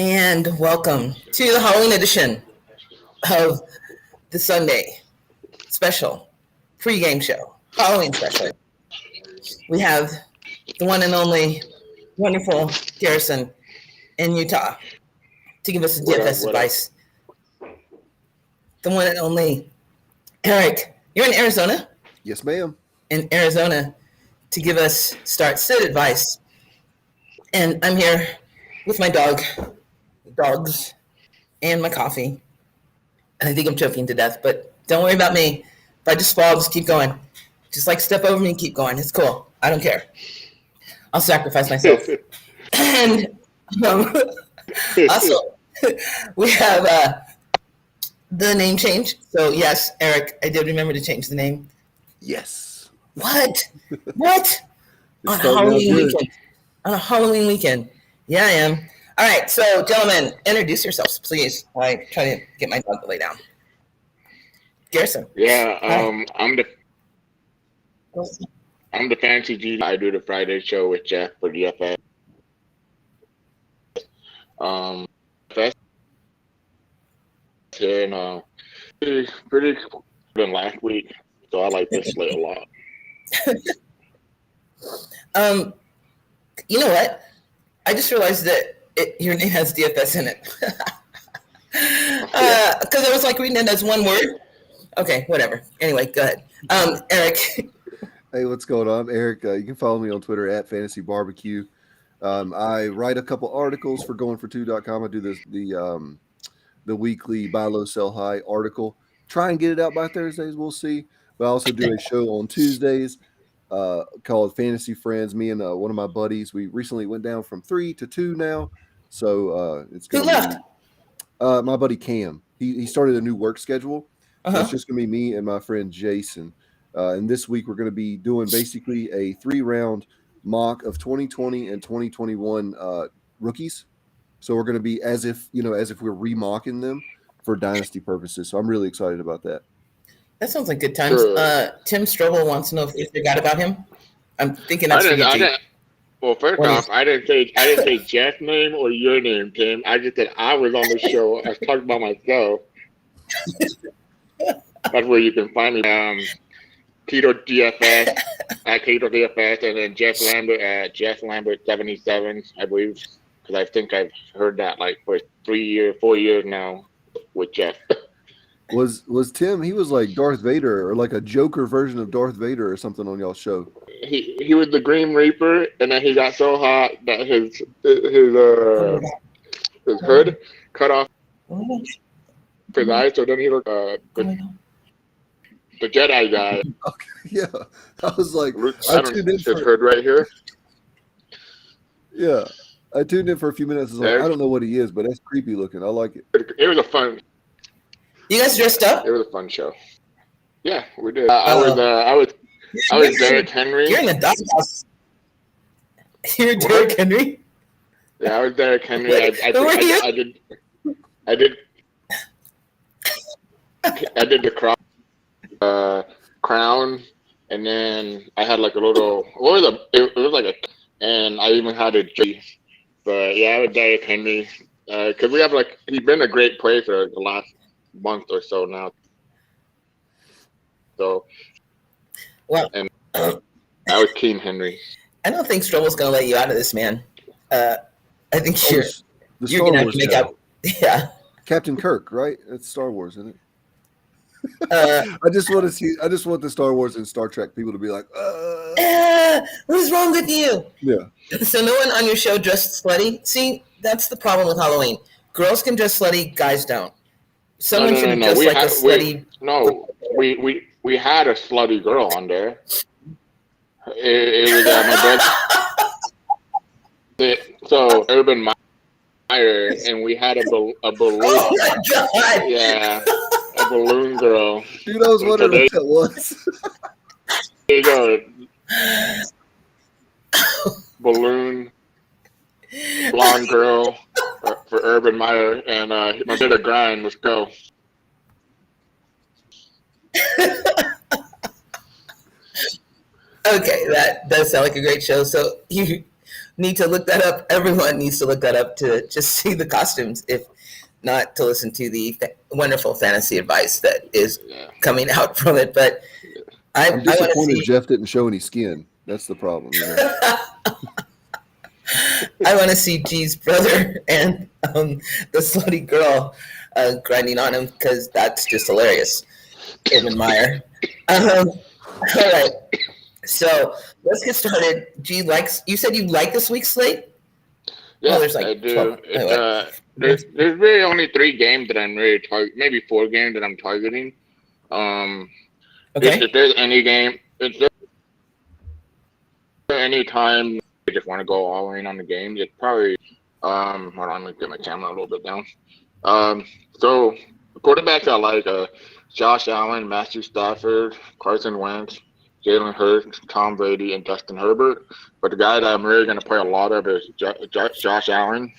And welcome to the Halloween edition of the Sunday special pregame show, Halloween special. We have the one and only wonderful Garrison in Utah to give us the DFS advice. The one and only Eric, you're in Arizona? Yes, ma'am. In Arizona to give us start-sit advice. And I'm here with my dogs, and my coffee. And I think I'm choking to death, but don't worry about me. If I just fall, just keep going. Just like step over me and keep going. It's cool. I don't care. I'll sacrifice myself. And also, we have the name change. So yes, Eric, I did remember to change the name. Yes. What? On a Halloween weekend. Yeah, I am. All right, so gentlemen, introduce yourselves, please. I try to get my dog to lay down. Garrison. Yeah, I'm the fancy G. I do the Friday show with Jeff for DFS. Fest here and pretty good than last week, so I like this slate a lot. You know what? I just realized that your name has DFS in it. Because I was like reading it as one word. Okay, whatever. Anyway, go ahead. Eric. Hey, what's going on? I'm Eric. You can follow me on Twitter at Fantasy Barbecue. I write a couple articles for GoingFor2.com. I do the weekly buy low, sell high article. Try and get it out by Thursdays. We'll see. But I also do a show on Tuesdays called Fantasy Friends. Me and one of my buddies, we recently went down from 3 to 2 now. So it's going to be my buddy Cam. He started a new work schedule. So it's just going to be me and my friend Jason. And this week we're going to be doing basically a 3-round mock of 2020 and 2021 rookies. So we're going to be as if we're remocking them for dynasty purposes. So I'm really excited about that. That sounds like good times. Sure. Tim Strobel wants to know if you forgot about him. I'm thinking that's I didn't. Well, first off, I didn't say Jeff's name or your name, Tim. I just said I was on the show. I was talking about myself. That's where you can find me. Keto DFS at Keto DFS, and then Jeff Lambert at Jeff Lambert 77, I believe, because I think I've heard that like for 4 years now with Jeff. Was Tim? He was like Darth Vader or like a Joker version of Darth Vader or something on y'all's show. He was the Green Reaper, and then he got so hot that his hood cut off his eyes, so then he looked the Jedi guy. Okay, yeah, I was like, I tuned in for his hood right here. Yeah, I tuned in for a few minutes. I was like, I don't know what he is, but that's creepy looking. I like it. It was a fun. You guys dressed up? It was a fun show. Yeah, we did. I was Derrick Henry. You're in the doghouse. You're Derrick Henry? Yeah, I was Derrick Henry. I did the crown, and then I had like a little. It was like and I even had a G. But yeah, I was Derrick Henry because we have he's been a great player for the last month or so now. So, and I was King Henry. I don't think Strobel's going to let you out of this, man. I think you're going to have to make out. Yeah. Captain Kirk, right? That's Star Wars, isn't it? I just want the Star Wars and Star Trek people to be like, what is wrong with you? Yeah. So no one on your show dressed slutty? See, that's the problem with Halloween. Girls can dress slutty, guys don't. Someone should dress like a slutty. We had a slutty girl on there. It was my bed. So Urban Meyer, and we had a balloon. Oh my God! Yeah, a balloon girl. Dude, I was wondering what that was. There you go. Balloon blonde girl for Urban Meyer, and my bit of grind. Let's go. Okay, that does sound like a great show. So you need to look that up. Everyone needs to look that up to just see the costumes, if not to listen to the wonderful fantasy advice that is coming out from it. But I'm disappointed Jeff didn't show any skin. That's the problem. You know? I want to see G's brother and the slutty girl grinding on him, because that's just hilarious. Urban Meyer. All right. So let's get started. G likes. You said you like this week's slate? Yeah, there's like I do. There's really only 3 games that I'm really targeting. Maybe 4 games that I'm targeting. Okay. If there's any game, if there's any time I just want to go all in on the games, it's probably hold on, let me get my camera a little bit down. So the quarterbacks I like Josh Allen, Matthew Stafford, Carson Wentz, Jalen Hurts, Tom Brady, and Justin Herbert. But the guy that I'm really going to play a lot of is Josh Allen.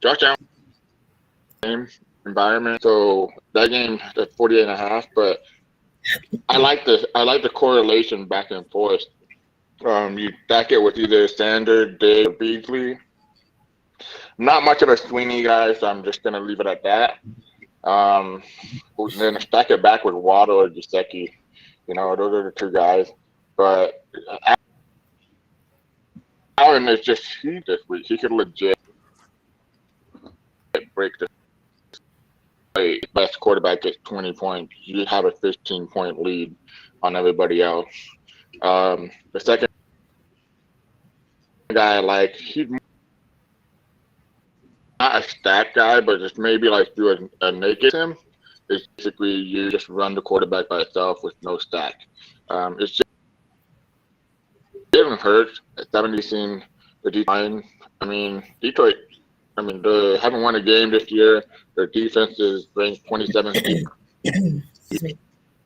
Josh Allen game environment. So that game at 48.5, but I like the correlation back and forth. You back it with either Sanders, Diggs, or Beasley. Not much of a Sweeney guy, so I'm just gonna leave it at that. Then stack it back with Waddle or Gesicki. You know, those are the 2 guys. But Allen is just huge this week. He could legit break the best quarterback gets 20 points. You have a 15-point lead on everybody else. The second guy I like, he's not a stack guy, but just maybe like do a naked him. It's basically you just run the quarterback by itself with no stack. It's just Jalen Hurts at 70 seen the decline. I mean, Detroit, they haven't won a game this year. Their defense is ranked 27th.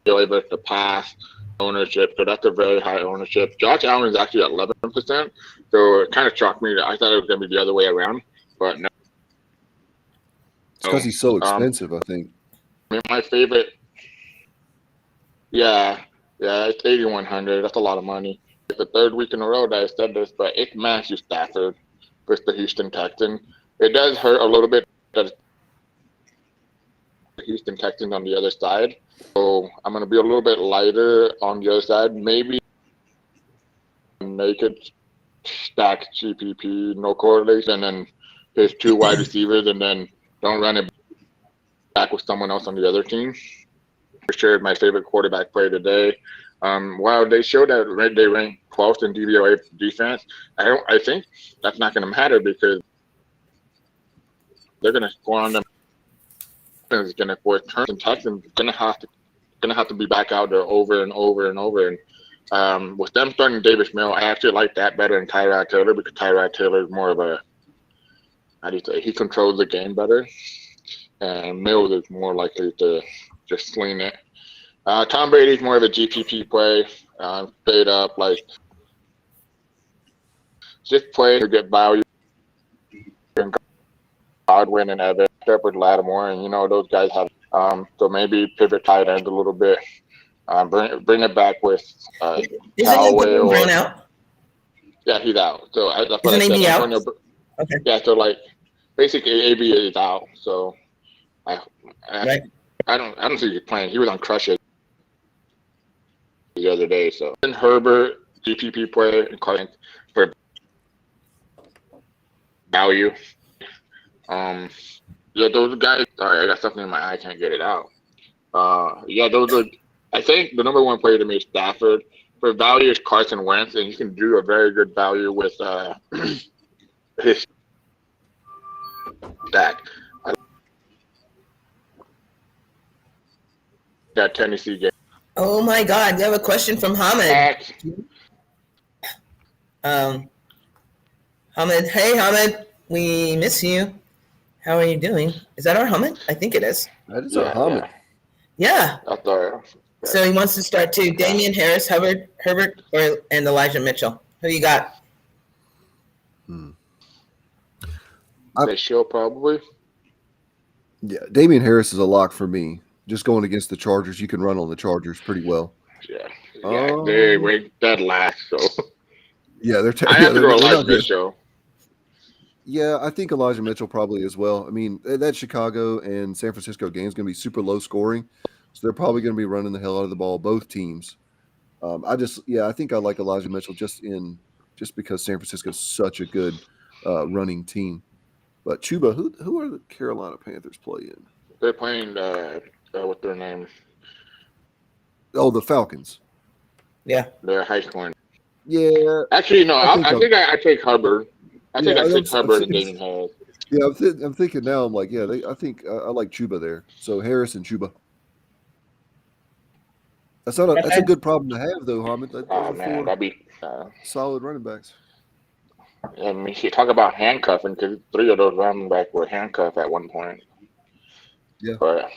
They're able to pass ownership, so that's a very high ownership. Josh Allen is actually at 11%, so it kind of shocked me. I thought it was going to be the other way around, but no. It's because he's so expensive, I think. I mean, my favorite, yeah, it's 8,100. That's a lot of money. It's the 3rd week in a row that I said this, but it's Matthew Stafford versus the Houston Texans. It does hurt a little bit that the Houston Texans on the other side. So I'm going to be a little bit lighter on the other side. Maybe make it stack GPP, no correlation, and then his 2 wide receivers, and then don't run it back with someone else on the other team. For sure, my favorite quarterback play today. While they showed that they ranked 12th in DVOA defense, I think that's not going to matter because they're going to score on them. It's going to force turns, and Texans going to have to be back out there over and over and over. And with them starting Davis Mills, I actually like that better than Tyrod Taylor because Tyrod Taylor is more of a, he controls the game better, and Mills is more likely to just sling it. Tom Brady's more of a GPP play, straight up, like just play to get value. Godwin and Evans up with Lattimore, and those guys have. So maybe pivot tight end a little bit. Bring it back with Callaway or out? Yeah, he's out. So that's what Isn't I said. AB out? Okay. Yeah, so like basically AB is out. So I don't see you playing. He was on Crush It the other day. So and Herbert, GPP player, and Carson for value. Yeah, those guys. Sorry, I got something in my eye. I can't get it out. Yeah, those are. I think the number 1 player to me is Stafford. For value is Carson Wentz, and you can do a very good value with his stack. That Tennessee game. Oh my God! You have a question from Hamid. Hamid, hey Hamid, we miss you. How are you doing? Is that our Hamid? I think it is. That is our Hamid. Yeah. That's our. Yeah. So he wants to start too. Damian Harris, Herbert, and Elijah Mitchell. Who you got? Mitchell probably. Yeah, Damian Harris is a lock for me. Just going against the Chargers, you can run on the Chargers pretty well. Yeah. Yeah, they went dead last. So yeah, I have to go they're Elijah not good. Mitchell. Yeah, I think Elijah Mitchell probably as well. I mean, that Chicago and San Francisco game is going to be super low scoring, so they're probably going to be running the hell out of the ball, both teams. I think I like Elijah Mitchell just because San Francisco is such a good running team. But Chuba, who are the Carolina Panthers playing? They're playing what's their name? Oh, the Falcons. Yeah. They're high scoring. Yeah. Actually, no. I think I take Hubbard. I take Hubbard and Damien Harris. Yeah, I'm thinking now. I'm like, yeah, I think I like Chuba there. So Harris and Chuba. That's a good problem to have, though, Hamid. Those are Man, that'd be solid running backs. I mean, you talk about handcuffing because 3 of those running backs were handcuffed at one point. Yeah. But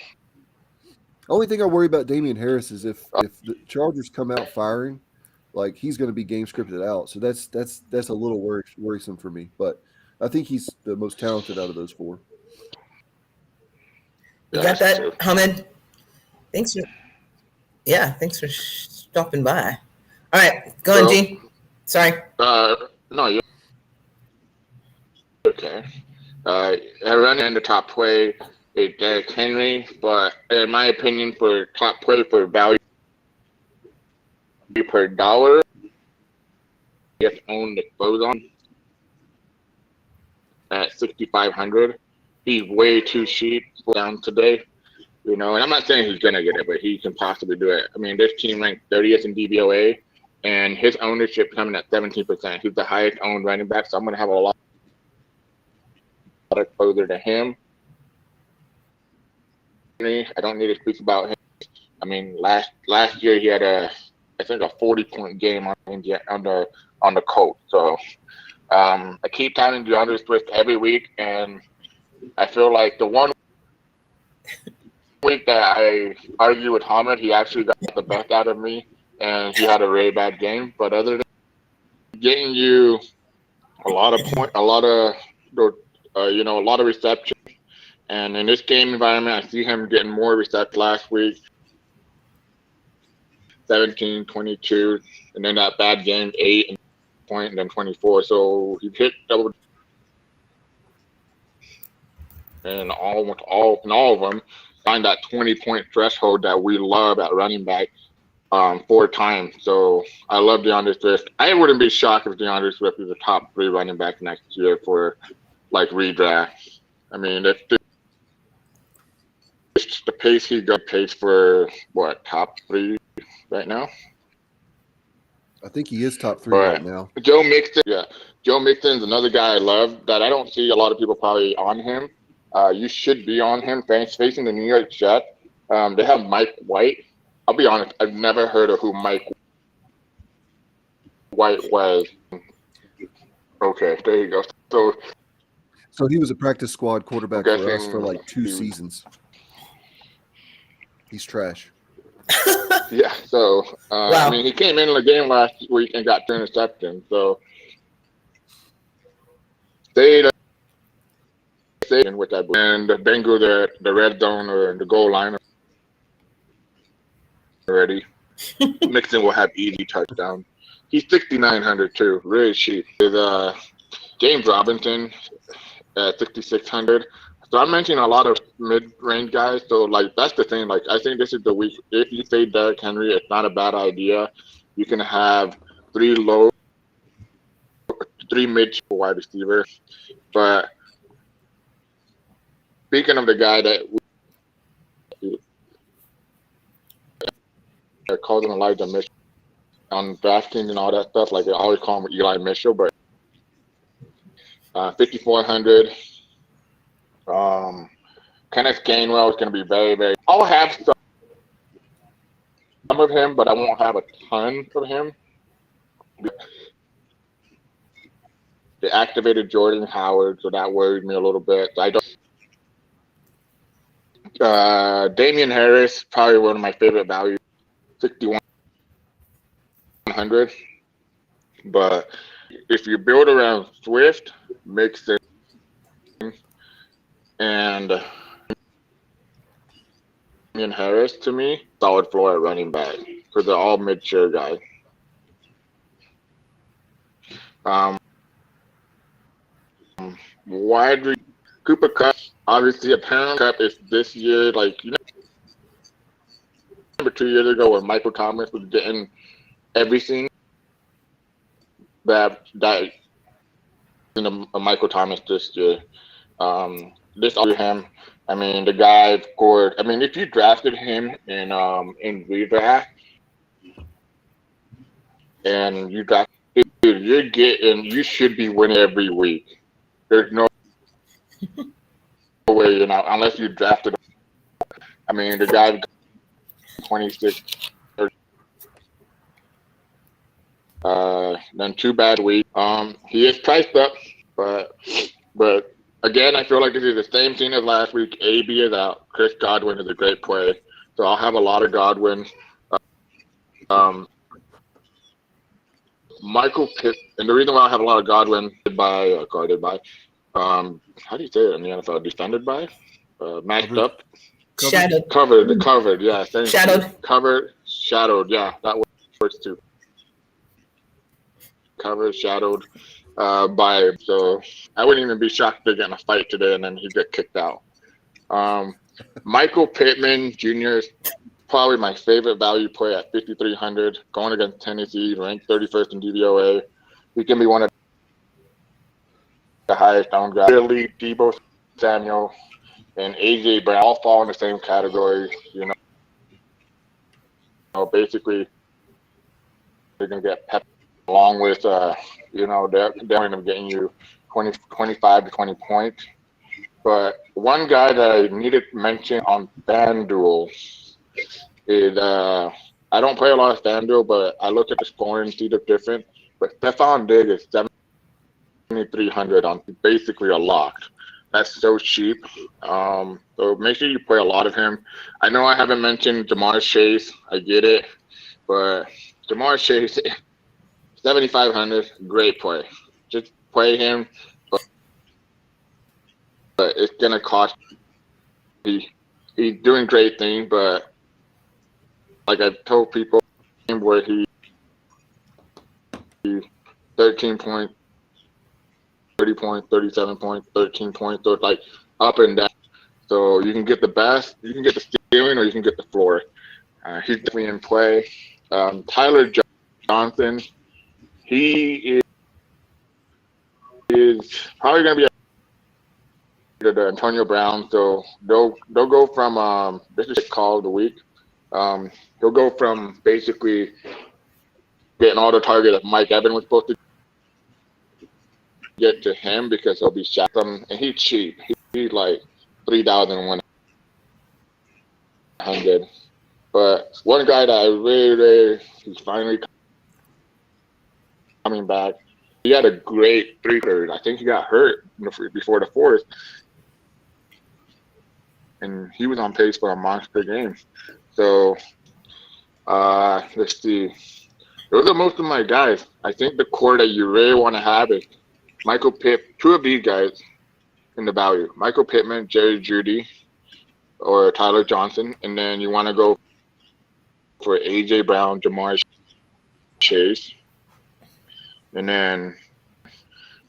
only thing I worry about Damian Harris is if the Chargers come out firing, like he's going to be game scripted out. So that's a little worrisome for me. But I think he's the most talented out of those 4. You got that, Hamid? Thanks for stopping by. All right, go on, Gene. Sorry. No, you're okay. I run in the top play is Derrick Henry, but in my opinion, for top play for value per dollar, just own the Bozon at 6,500. He's way too cheap down today. You know, and I'm not saying he's gonna get it, but he can possibly do it. I mean, this team ranked 30th in DVOA, and his ownership coming at 17%. He's the highest owned running back, so I'm gonna have a lot of exposure to him. I don't need to speak about him. I mean, last year he had I think a 40-point game on the Colts. So I keep touting DeAndre Swift every week, and I feel like the one week that I argue with Hamid, he actually got the best out of me, and he had a really bad game. But other than getting you a lot of reception, and in this game environment, I see him getting more reception last week, 17, 22, and then that bad game, 8 point, and then 24. So he hit double, and almost all of them find that 20-point threshold that we love at running back 4 times. So I love DeAndre Swift. I wouldn't be shocked if DeAndre Swift is a top 3 running back next year for like redraft. I mean, it's the pace he got pace for what, top 3 right now? I think he is top 3 right now. Joe Mixon's another guy I love that I don't see a lot of people probably on him. You should be on him facing the New York Jets. They have Mike White. I'll be honest, I've never heard of who Mike White was. Okay, there you go. So he was a practice squad quarterback for us for like 2 seasons. He's trash. Yeah, so wow. I mean, he came in the game last week and got 2 interceptions. So which I believe, and the Bengals, the red zone or the goal line already. Mixon will have easy touchdown. He's 6,900 too, really cheap. There's James Robinson at 6,600. So I'm mentioning a lot of mid-range guys. So like that's the thing. Like I think this is the week. If you say Derrick Henry, it's not a bad idea. You can have 3 mid wide receivers. But speaking of the guy that calls him Elijah Mitchell on DraftKings and all that stuff, like they always call him Eli Mitchell, but 5,400. Kenneth Gainwell is going to be very, very. I'll have some of him, but I won't have a ton of him. They activated Jordan Howard, so that worried me a little bit. I don't. Damian Harris, probably one of my favorite values, 6,100. But if you build around Swift, Mixon, and Damian Harris, to me, solid floor at running back. for the all mid-tier guys. Wide Cooper Cup, obviously a Pound Cup is this year, like, you know, remember 2 years ago when Michael Thomas was getting everything that in a Michael Thomas this year. This all him. I mean, the guy scored. I mean, if you drafted him in redraft and you drafted, dude, you should be winning every week. There's no way, you know, unless you drafted. I mean, the guy 26. Then 2 bad weeks. He is priced up, but again, I feel like this is the same thing as last week. AB is out. Chris Godwin is a great play, so I'll have a lot of Godwin. Michael Pitt, and the reason why I have a lot of Godwin guarded by, how do you say it in the NFL? Defended by, matched up, covered. Yeah, shadowed. Yeah, that works too. Covered, shadowed by him. So I wouldn't even be shocked if they get in a fight today and then he get kicked out. Michael Pittman Jr. is probably my favorite value play at 5,300, going against Tennessee, ranked 31st in DVOA. He can be one of the highest down guys. Really, Deebo Samuel and AJ Brown all fall in the same category. You know, basically they're gonna get pepped. Along with, you know, they're going to be getting you 25 to 20 points. But one guy that I needed to mention on FanDuel is, I don't play a lot of FanDuel, but I look at the scoring and see the difference. But Stephon Diggs is 7,300 on basically a lock. That's so cheap. So make sure you play a lot of him. I know I haven't mentioned Jamar Chase. I get it. But Jamar Chase... 7,500, great play. Just play him, but it's gonna cost. He's doing great things, but like I've told people, where he 13 points, 30 points, 37 points, 13 points, so it's like up and down. So you can get the best, you can get the ceiling, or you can get the floor. He's definitely in play. Tyler Johnson. He is probably going to be the Antonio Brown. So they'll go from this is call of the week. He'll go from basically getting all the target that Mike Evans was supposed to get to him because he'll be shot from, and he's cheap. He's like 3,100. But one guy that I really he's finally coming back. He had a great 3/3. I think he got hurt before the 4th, and he was on pace for a monster game. So let's see. Those are most of my guys. I think the core that you really want to have is Michael Pitt. 2 of these guys in the value: Michael Pittman, Jerry Jeudy, or Tyler Johnson, and then you want to go for AJ Brown, Jamar Chase. And then,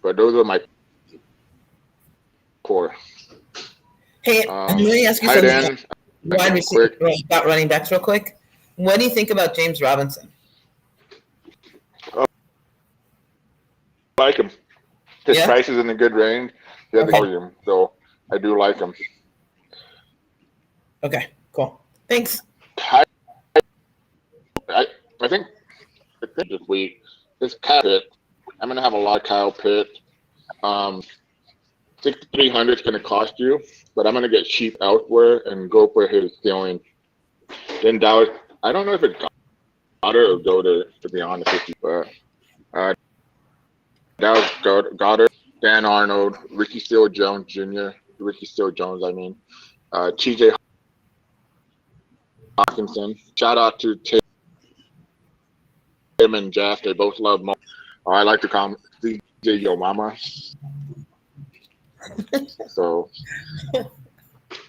but those are my core. Hey, let me ask you something about running backs real quick. What do you think about James Robinson? I like him. His price is in a good range. He has the volume, so I do like him. Okay, cool. Thanks. I think this week, this Kyle Pitt, I'm going to have a lot of Kyle Pitt. 6,300 is going to cost you, but I'm going to get cheap elsewhere and go for his ceiling. Then Dallas, I don't know if it's Goddard or Goddard, to be honest with you, but Dallas Goddard, Dan Arnold, Ricky Seals-Jones Jr., TJ Hawkinson. Shout out to Tim and Jeff. They both love Mo. I like to call him CJ Yo Mama. So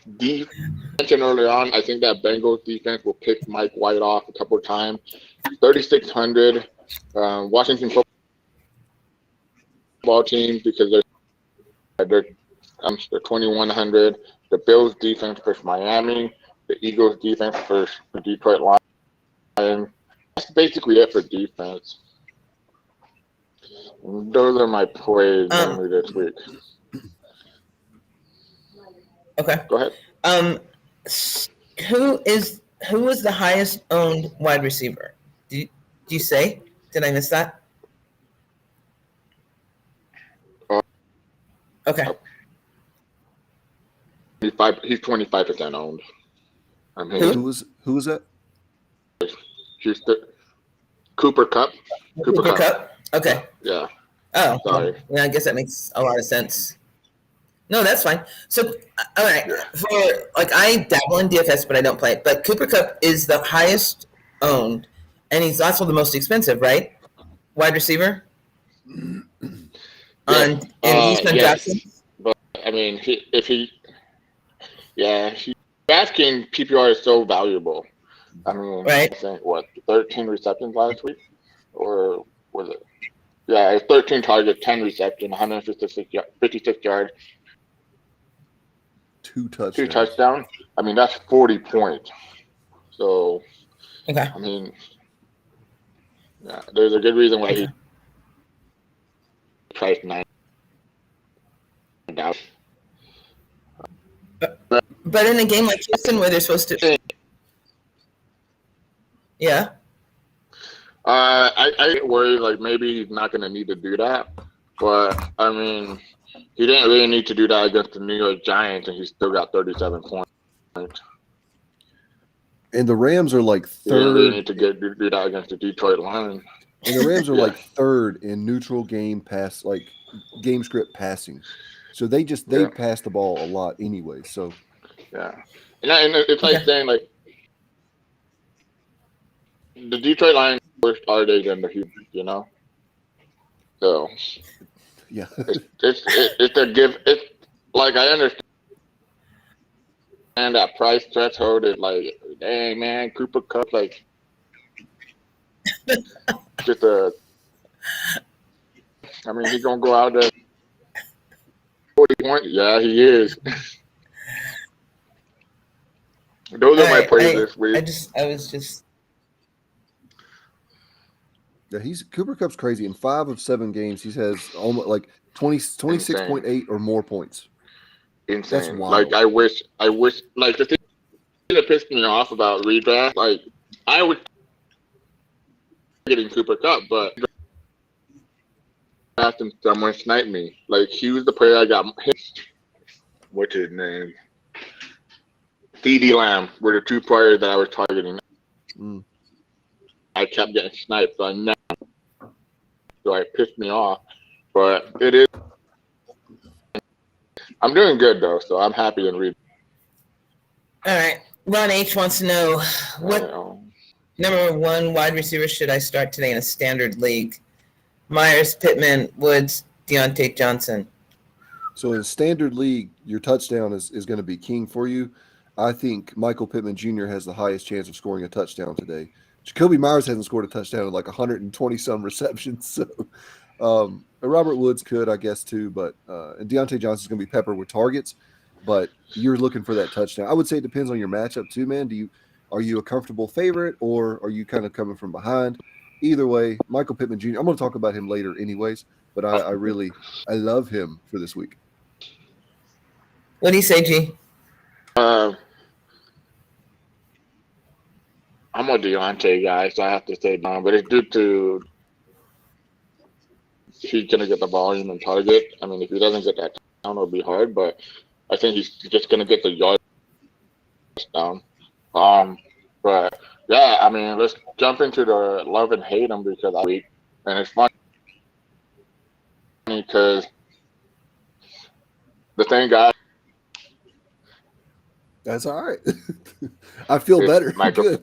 mentioned earlier on, I think that Bengals defense will pick Mike White off a couple of times. 3,600. Washington football team because they're 2,100. The Bills defense versus Miami. The Eagles defense versus the Detroit Lions. That's basically it for defense. Those are my plays mainly this week. Okay. Go ahead. Who is the highest owned wide receiver? Do you say? Did I miss that? Okay. He's 25% owned. Who was that? Cooper Kupp. Cooper Kupp. Okay. Yeah. Oh, sorry. Yeah, I guess that makes a lot of sense. No, that's fine. So, all right, I dabble in DFS, but I don't play it. But Cooper Kupp is the highest owned, and he's also the most expensive, right? Wide receiver. Yes. Jackson. But I mean, DraftKings PPR is so valuable. I mean, right? I think 13 receptions last week, or was it? Yeah, it's 13 targets, 10 receptions, 156 yards. 2 touchdowns. 2 touchdowns. I mean, that's 40 points. So, okay. I mean, yeah, there's a good reason why he priced $9. But in a game like Houston, where they're supposed to, yeah. I get worried like maybe he's not going to need to do that, but I mean, he didn't really need to do that against the New York Giants, and he still got 37 points. And the Rams are like third. He didn't really need to do that against the Detroit Lions. And the Rams are like third in neutral game pass, like game script passing. So they pass the ball a lot anyway. So yeah, and it's like saying like the Detroit Lions worse are they than the Houston, you know? So yeah, it's a give. It's like I understand that price threshold is like, dang man, Cooper Kupp like just a. I mean, he's gonna go out there 40 points. Yeah, he is. Those are my plays this week. Yeah, Cooper Kupp's crazy. In 5 of 7 games, he has almost like 26.8 or more points. Insane. That's wild. Like I wish like the thing that pissed me off about redraft, like I was getting Cooper Kupp, but drafting someone sniped me. Like he was the player I got. What's his name? CeeDee Lamb were the 2 players that I was targeting. I kept getting sniped, so it pissed me off. But it is. I'm doing good though, so I'm happy and read. All right, Ron H wants to know what number 1 wide receiver should I start today in a standard league? Myers, Pittman, Woods, Deontay Johnson. So in a standard league, your touchdown is going to be king for you. I think Michael Pittman Jr. has the highest chance of scoring a touchdown today. Jacoby Myers hasn't scored a touchdown in like 120-some receptions. So Robert Woods could, I guess, too. But and Deontay Johnson's going to be peppered with targets. But you're looking for that touchdown. I would say it depends on your matchup too, man. Are you a comfortable favorite or are you kind of coming from behind? Either way, Michael Pittman Jr., I'm going to talk about him later anyways. But I love him for this week. What do you say, G? I'm a Deontay guy, so I have to say Don, but it's due to he's going to get the volume and target. I mean, if he doesn't get that down, it'll be hard, but I think he's just going to get the yards down. But yeah, I mean, let's jump into the love and hate him because and it's funny because the thing guy. That's all right. I feel better. Michael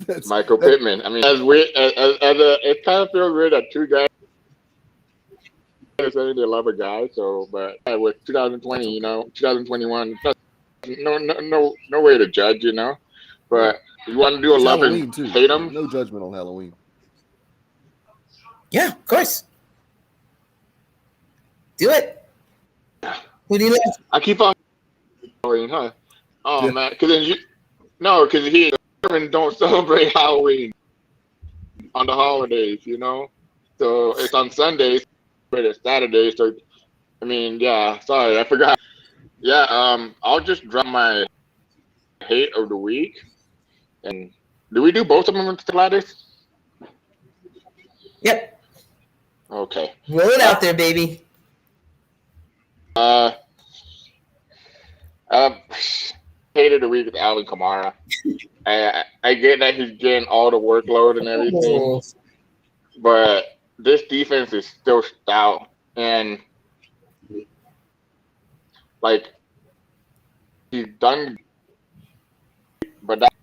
Pittman. I mean, as weird it kind of feels weird that 2 guys saying they love a guy. So, but with 2020, 2021, no way to judge, But you want to do a It's love Halloween and too. hate them. No judgment on Halloween. Yeah, of course. Do it. Who do you love? I keep on Halloween, huh? Oh Yeah. man, because he don't celebrate Halloween on the holidays, So it's on Sundays, but it's Saturday. So I mean, yeah. Sorry, I forgot. Yeah. I'll just drop my hate of the week. And do we do both of them Gladys? Yep. Okay. Roll it out there, baby. Hate of the week with Alvin Kamara. I get that he's getting all the workload and everything, but this defense is still stout, and like he's done, but that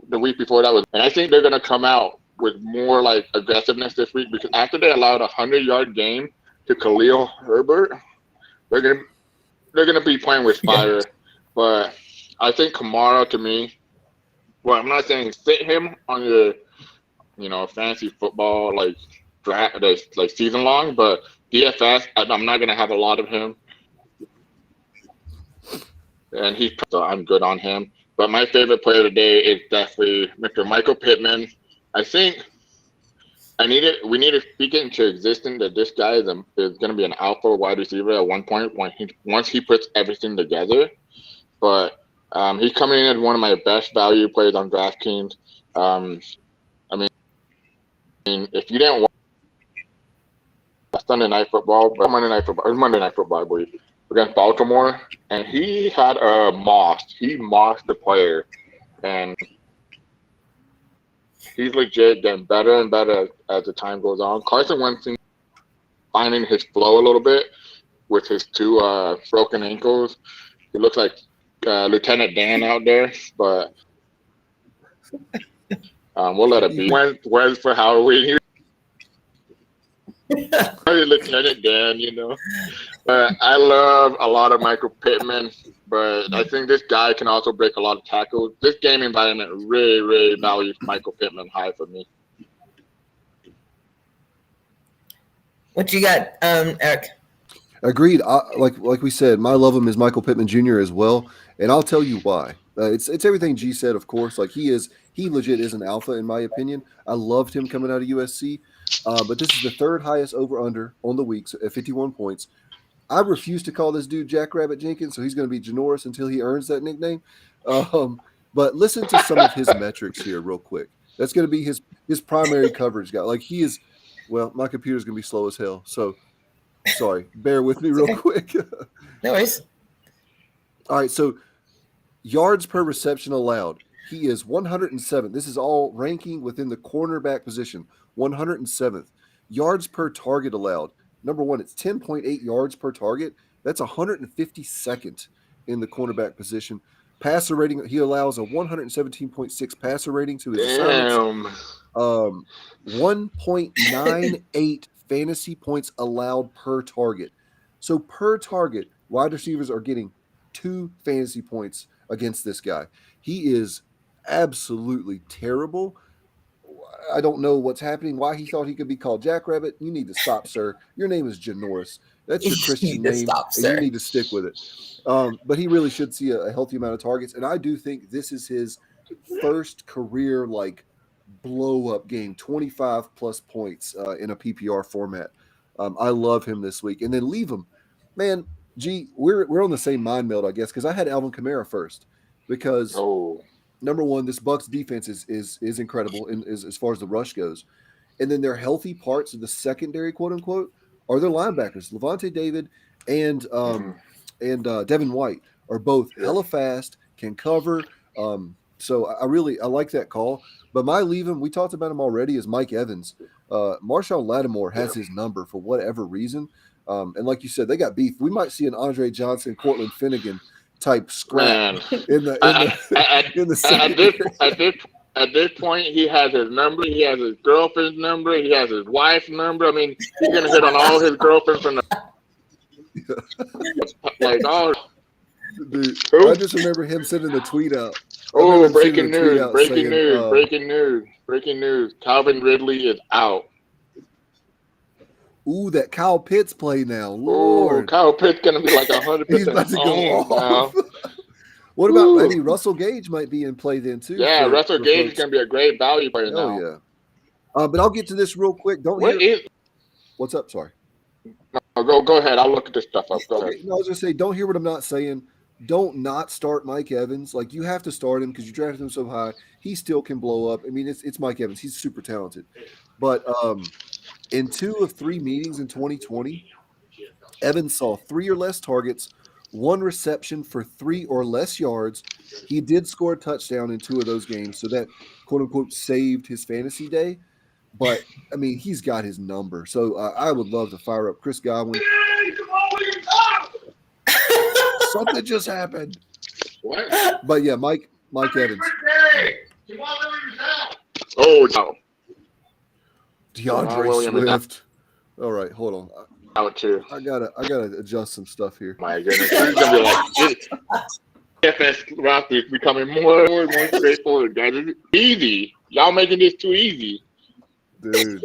the week before that was, and I think they're gonna come out with more like aggressiveness this week because after they allowed a 100-yard game to Khalil Herbert, they're gonna be playing with fire. Yeah. But I think Kamara, to me, well, I'm not saying sit him on your, fantasy football like draft, like season long, but DFS, I'm not gonna have a lot of him, and so I'm good on him. But my favorite player today is definitely Mr. Michael Pittman. I think we need to speak it into existence that this guy is going to be an alpha wide receiver at one point once he puts everything together. But he's coming in as one of my best value players on DraftKings. I mean, if you didn't watch Monday Night Football, I believe, against Baltimore, and he had he mossed the player, and he's legit getting better and better as the time goes on. Carson Wentz finding his flow a little bit with his two broken ankles. He looks like Lieutenant Dan out there, but we'll let it be. Where's for Halloween? Lieutenant Dan, But I love a lot of Michael Pittman, but I think this guy can also break a lot of tackles. This game environment really, really values Michael Pittman high for me. What you got, Eric? Agreed. Like we said, my love him is Michael Pittman Jr. as well, and I'll tell you why. It's everything G said, of course. Like he legit is an alpha in my opinion. I loved him coming out of USC, but this is the third highest over/under on the week, so at 51 points. I refuse to call this dude Jackrabbit Jenkins, so he's going to be Janoris until he earns that nickname. But listen to some of his metrics here real quick. That's going to be his primary coverage guy. Like he is, well, my computer's going to be slow as hell, so sorry. Bear with me real quick. No worries. All right, so yards per reception allowed. He is 107th. This is all ranking within the cornerback position, 107th. Yards per target allowed. Number one, it's 10.8 yards per target. That's 152nd in the cornerback position. Passer rating, he allows a 117.6 passer rating to his assignments. 1.98 fantasy points allowed per target. So per target, wide receivers are getting 2 fantasy points against this guy. He is absolutely terrible. I don't know what's happening, why he thought he could be called Jackrabbit. You need to stop, sir. Your name is Janoris. That's your Christian name, and you need to stick with it. But he really should see a healthy amount of targets, and I do think this is his first career blow-up game, 25-plus points in a PPR format. I love him this week. And then leave him. Man, G, we're on the same mind meld, I guess, because I had Alvin Kamara first because number one, this Bucs defense is incredible as far as the rush goes. And then their healthy parts of the secondary, quote unquote, are their linebackers. Levante David and Devin White are both hella fast, can cover. So I like that call. But my leave him, we talked about him already, is Mike Evans. Marshawn Lattimore has his number for whatever reason. And like you said, they got beef. We might see an Andre Johnson, Cortland Finnegan type scrap in the secondary. At this point, he has his number. He has his girlfriend's number. He has his wife's number. I mean, he's gonna hit on all his girlfriends from the. Like, oh, Dude, who? I just remember him sending the tweet out. Oh, breaking news! Breaking news! Calvin Ridley is out. Ooh, that Kyle Pitts play now. Oh, Lord. Kyle Pitts gonna be like 100%. He's about to go off. Now. What about maybe Russell Gage might be in play then too? Yeah, Russell Gage is gonna be a great value player now. Oh yeah. But I'll get to this real quick. What's up? Sorry. No, go ahead. I'll look at this stuff up. Go ahead. No, I was gonna say, don't hear what I'm not saying. Don't not start Mike Evans. Like, you have to start him because you drafted him so high. He still can blow up. I mean, it's Mike Evans. He's super talented. But in 2 of 3 meetings in 2020, Evans saw 3 or less targets, 1 reception for 3 or less yards. He did score a touchdown in 2 of those games, so that quote unquote saved his fantasy day. But I mean, he's got his number. So I would love to fire up Chris Godwin. Something just happened. What? But yeah, Mike Evans. Oh no. DeAndre Swift. All right, hold on. Out too. I gotta adjust some stuff here. My goodness, this is gonna be like FS roster is becoming more and more straightforward, guys. It's easy. Y'all making this too easy. Dude.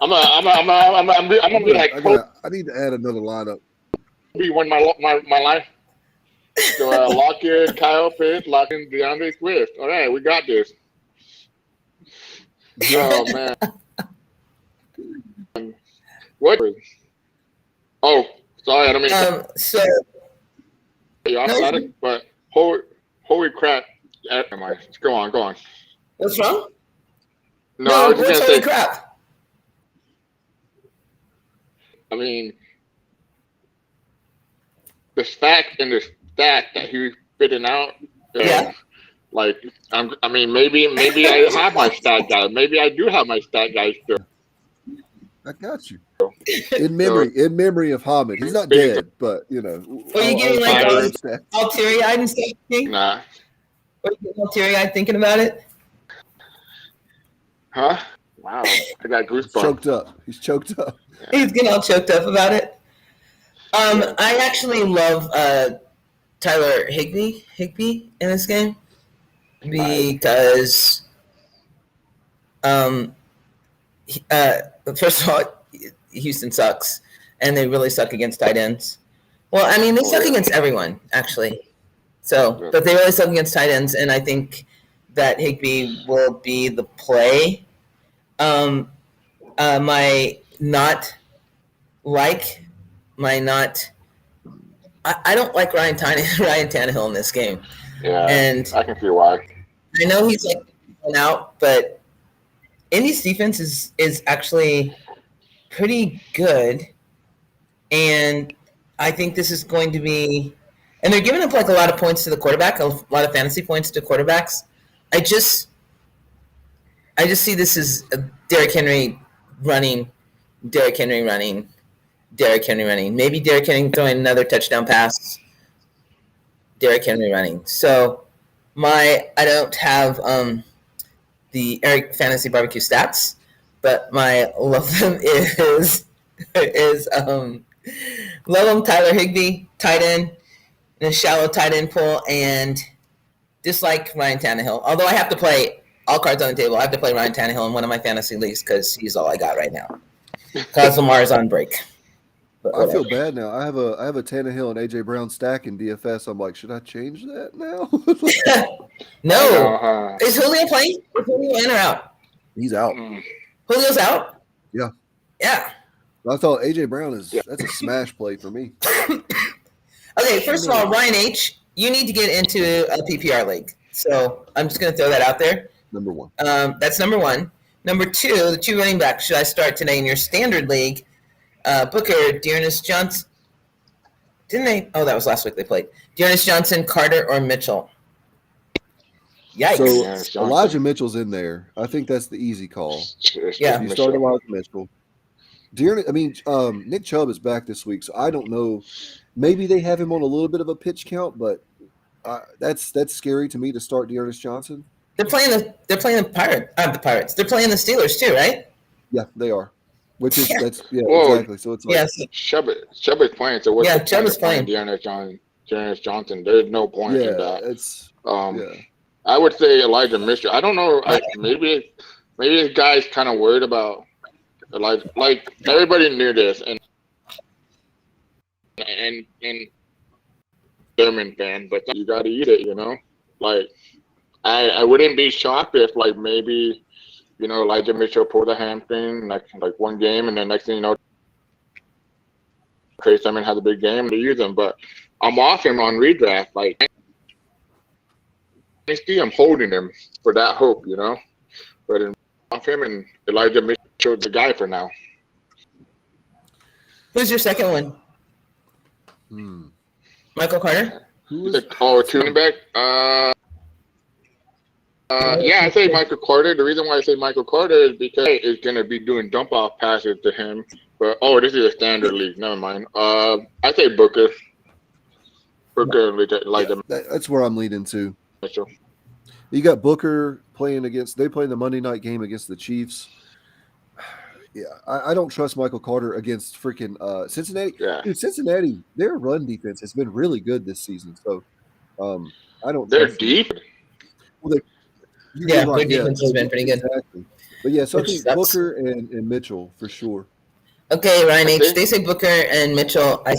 I'm gonna be like I need to add another lineup. Kobe won my life. So lock in Kyle Pitts, lock in DeAndre Swift. All right, we got this. Oh man. What? Oh, sorry, I don't mean. So. Y'all got it, but holy crap! Never mind. Go on. What's wrong? No, I was just gonna say. Crap. I mean, the fact and the stat that he was spitting out. Yeah. Like, I mean, maybe I have my stat guy. Maybe I do have my stat guy still. I got you. In memory of Hamid. He's not dead, but you know. Are you getting like all teary-eyed and stuff? Nah. Are you getting all teary-eyed thinking about it? Huh? Wow. I got goosebumps. He's choked up. Yeah. He's getting all choked up about it. I actually love Tyler Higbee in this game because first of all, Houston sucks, and they really suck against tight ends. Well, I mean, they suck against everyone, actually. So, but they really suck against tight ends, and I think that Higbee will be the play. I don't like Ryan Tannehill in this game. Yeah, and I can see why. I know he's like out, but Indy's defense is actually pretty good, and I think this is going to be. And they're giving up like a lot of points to the quarterback, a lot of fantasy points to quarterbacks. I just see this as Derrick Henry running. Maybe Derrick Henry throwing another touchdown pass. Derrick Henry running. So I don't have the Eric Fantasy Barbecue stats, but my love them is love them Tyler Higbee, tight end, in a shallow tight end pool, and dislike Ryan Tannehill. Although I have to play all cards on the table, I have to play Ryan Tannehill in one of my fantasy leagues because he's all I got right now. Because Lamar's on break. I feel bad now. I have a Tannehill and AJ Brown stack in DFS. I'm like, should I change that now? No. Is Julio playing? Is Julio in or out? He's out. Julio's out? Yeah. Yeah. I thought AJ Brown that's a smash play for me. Okay, first of all, Ryan H., you need to get into a PPR league. So I'm just going to throw that out there. Number 1. That's number 1. Number 2, the 2 running backs should I start today in your standard league? Booker, Dearness Johnson. Didn't they? Oh, that was last week they played. Dearness Johnson, Carter, or Mitchell? Yikes. So Elijah Mitchell's in there. I think that's the easy call. Yeah. You start Elijah Mitchell. Nick Chubb is back this week, so I don't know. Maybe they have him on a little bit of a pitch count, but that's scary to me to start Dearness Johnson. They're playing the Pirates. The Pirates. They're playing the Steelers too, right? Yeah, they are. Which is Well, exactly. So it's like Yes. Chubb is playing. So what's Yeah, the Chubb point is of playing playing. Dearness Johnson? There's no point in that. it's Um, I would say Elijah Mitchell. I don't know. Maybe this guy's kind of worried about Elijah. Like everybody knew this, and German fan, but you got to eat it, you know. Like I wouldn't be shocked if like maybe Elijah Mitchell pulled a hamstring like one game, and then next thing you know, Trey Sermon has a big game to use him. But I'm off him on redraft. Like I see I'm holding him for that hope, you know. But I'm off him, and Elijah Mitchell's the guy for now. Who's your second one? Michael Carter? Tuning back. Yeah, I say Michael Carter. The reason why I say Michael Carter is because he's going to be doing dump off passes to him. But this is a standard league. Never mind. I say Booker. That's where I'm leading to. Mitchell. You got Booker playing against. They play the Monday night game against the Chiefs. Yeah, I don't trust Michael Carter against freaking Cincinnati. Yeah. Dude, Cincinnati, their run defense has been really good this season. So I don't. They're deep. Well, their defense has been pretty good. Exactly. But yeah, so I think Booker and Mitchell for sure. Okay, Ryan H. They say Booker and Mitchell. I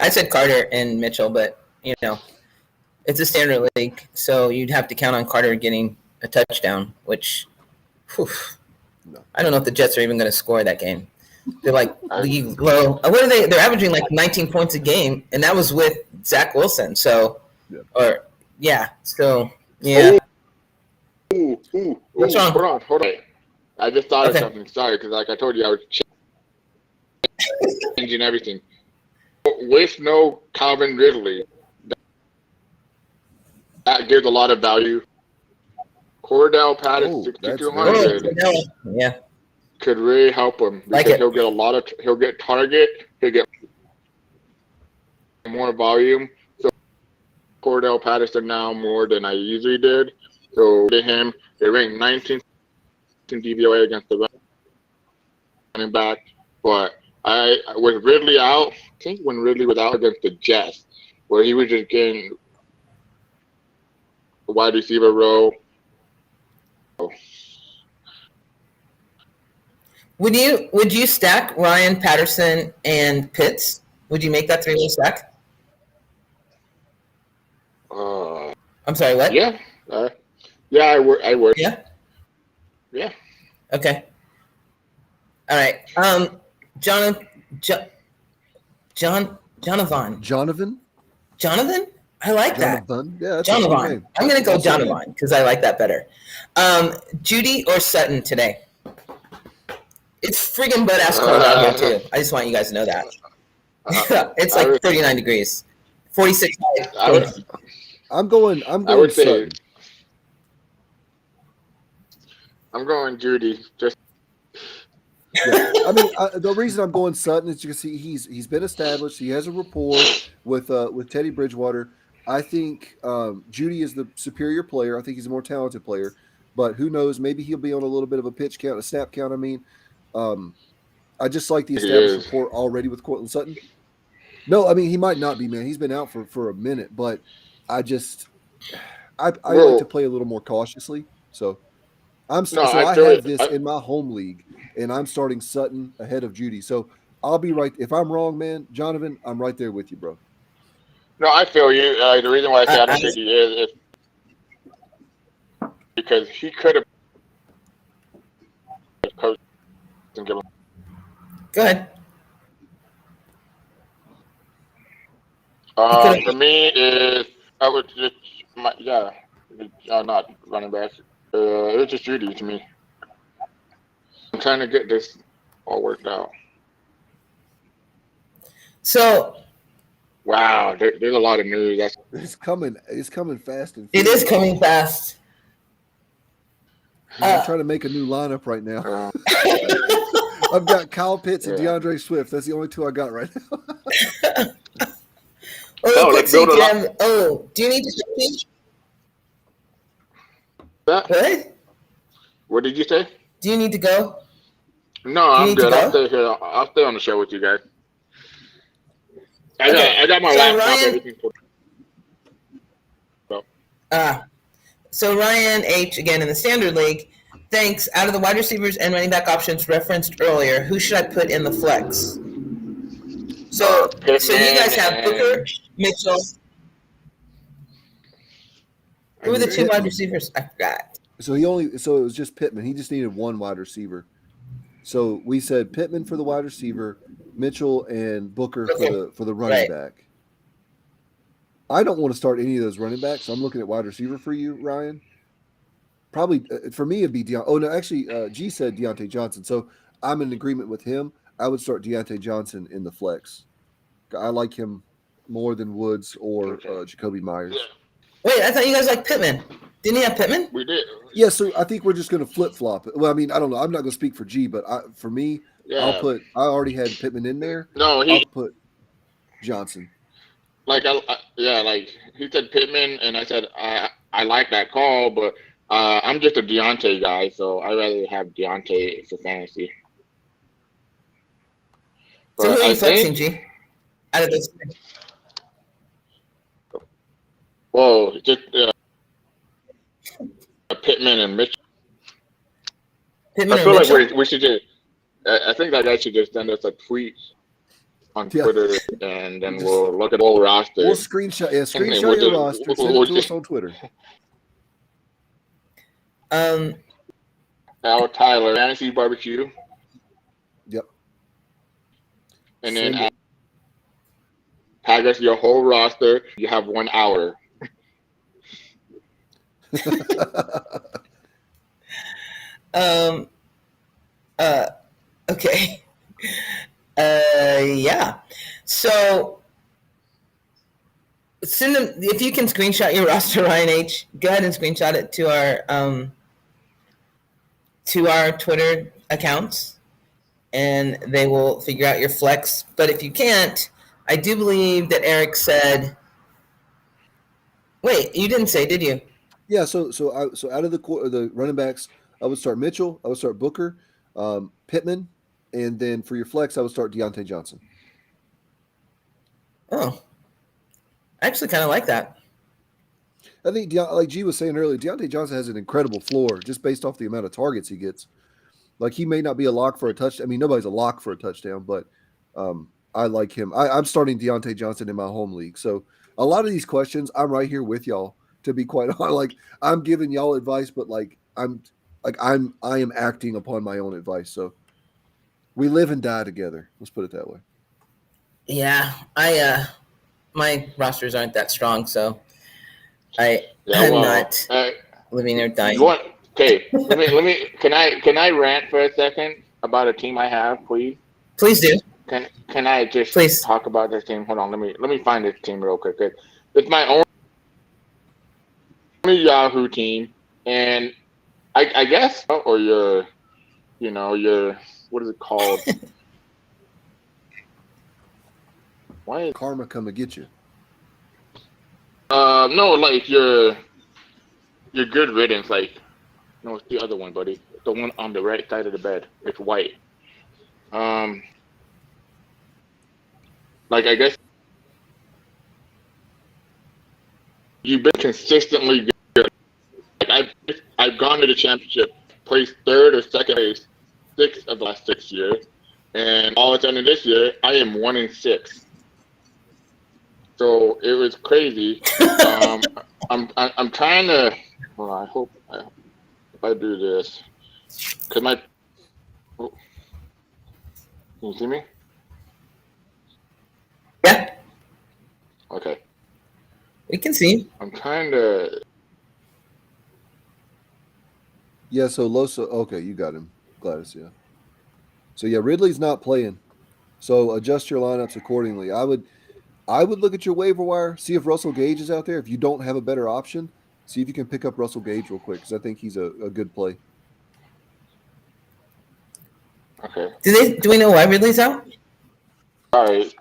said Carter and Mitchell, but it's a standard league, so you'd have to count on Carter getting a touchdown, which. Whew, no. I don't know if the Jets are even going to score that game. They're like league low. What are they? They're averaging like 19 points a game, and that was with Zach Wilson. So, So yeah. What's wrong? Hold on. I just thought of something. Sorry, because like I told you, I was changing everything. With no Calvin Ridley, that gives a lot of value. Cordell Patterson, 6,200. Yeah, could really help him because he'll get target, he'll get more volume. So Cordell Patterson now more than I usually did. So to him, they ranked 19th in DVOA against the running back. But I with Ridley out, I think when Ridley was out against the Jets, where he was just getting the wide receiver row. Would you stack Ryan, Patterson, and Pitts? Would you make that three-way stack? I'm sorry, what? Yeah. I would. Yeah? Yeah. Okay. All right. Jonathan? I like that. Yeah, Jonathan. I'm going to go Jonathan because I like that better. Judy or Sutton today? It's friggin' butt-ass cold out here, too. I just want you guys to know that. It's like 39 degrees. 46. I'm going Sutton. I'm going Judy. Just. Yeah. I mean, the reason I'm going Sutton is because he's been established. He has a rapport with Teddy Bridgewater. I think Judy is the superior player. I think he's a more talented player. But who knows? Maybe he'll be on a little bit of a pitch count, a snap count. I mean, I just like the established rapport already with Courtland Sutton. No, I mean, he might not be, man. He's been out for a minute. But I like to play a little more cautiously. So I have this in my home league, and I'm starting Sutton ahead of Judy. So I'll be right. If I'm wrong, man, Jonathan, I'm right there with you, bro. No, I feel you. The reason why I say I don't think he is because he could have coached and given. Go ahead. For me, I would just not running back. It's just Judy to me. I'm trying to get this all worked out. So, wow, there's a lot of news. It's coming fast and furious. It is coming fast. I'm trying to make a new lineup right now. I've got Kyle Pitts and DeAndre Swift. That's the only two I got right now. Do you need to change? What did you say? Do you need to go? No, Do you I'm need to good. I'll go? stay here. I'll stay on the show with you guys. Okay. I got my So laptop, Ryan, everything. So, so Ryan H again in the standard league. Thanks. Out of the wide receivers and running back options referenced earlier, who should I put in the flex? So you Pittman guys have and Booker, Mitchell. Who are the two wide receivers? I forgot. So it was just Pittman. He just needed one wide receiver. So we said Pittman for the wide receiver, Mitchell and Booker for the running back. I don't want to start any of those running backs. So I'm looking at wide receiver for you, Ryan. Probably for me it'd be Deontay. Oh no, actually, G said Deontay Johnson. So I'm in agreement with him. I would start Deontay Johnson in the flex. I like him more than Woods or Jacoby Myers. Wait, I thought you guys liked Pittman. Didn't he have Pittman? we did. Yeah, so I think we're just going to flip flop. Well, I mean, I don't know. I'm not going to speak for G, but for me, Yeah. I already had Pittman in there. No, I'll put Johnson. Like he said Pittman, and I said I like that call, but I'm just a Deontay guy, so I rather have Deontay for fantasy. So who are you flexing, G? Out of those three? Whoa, just Pittman and Mitchell. Pittman I feel and like we should just. I think that guy should just send us a tweet on Twitter, and then we'll look at the whole roster. We'll screenshot your roster. Send it to us on Twitter. Al Tyler, Fantasy Barbecue. Yep. And then tag us your whole roster. You have 1 hour. Okay. Yeah. So send them if you can screenshot your roster, Ryan H. Go ahead and screenshot it to our Twitter accounts, and they will figure out your flex. But if you can't, I do believe that Eric said. Wait, you didn't say, did you? Yeah. So out of the running backs, I would start Mitchell. I would start Booker, Pittman, and then for your flex, I would start Deontay Johnson. Oh, I actually kind of like that. I think, like G was saying earlier, Deontay Johnson has an incredible floor just based off the amount of targets he gets. Like, he may not be a lock for a touchdown. I mean, nobody's a lock for a touchdown, but I like him. I'm starting Deontay Johnson in my home league. So a lot of these questions, I'm right here with y'all, to be quite honest. Like, I'm giving y'all advice, but I am acting upon my own advice. So we live and die together. Let's put it that way. Yeah, my rosters aren't that strong, so I'm not living or dying. Okay, let me. Can I rant for a second about a team I have, please? Please do. Can I just talk about this team? Hold on, let me find this team real quick. It's my only Yahoo team, and I guess, or your what is it called? Why is karma come to get you? No, like your good riddance. Like, no, it's the other one, buddy. The one on the right side of the bed. It's white. Like, I guess you've been consistently good. Like, I've gone to the championship, placed third or second place 6 of the last 6 years, and all of a sudden this year I am 1-6. So it was crazy. I'm trying to. Well, I hope if I do this, cause my. Oh, can you see me? Yeah. Okay. We can see. I'm trying to. Yeah. So Losa. Okay, you got him, Gladys. Yeah. So yeah, Ridley's not playing. So adjust your lineups accordingly. I would look at your waiver wire, see if Russell Gage is out there. If you don't have a better option, see if you can pick up Russell Gage real quick, because I think he's a good play. Okay. Do we know why Ridley's out? All right.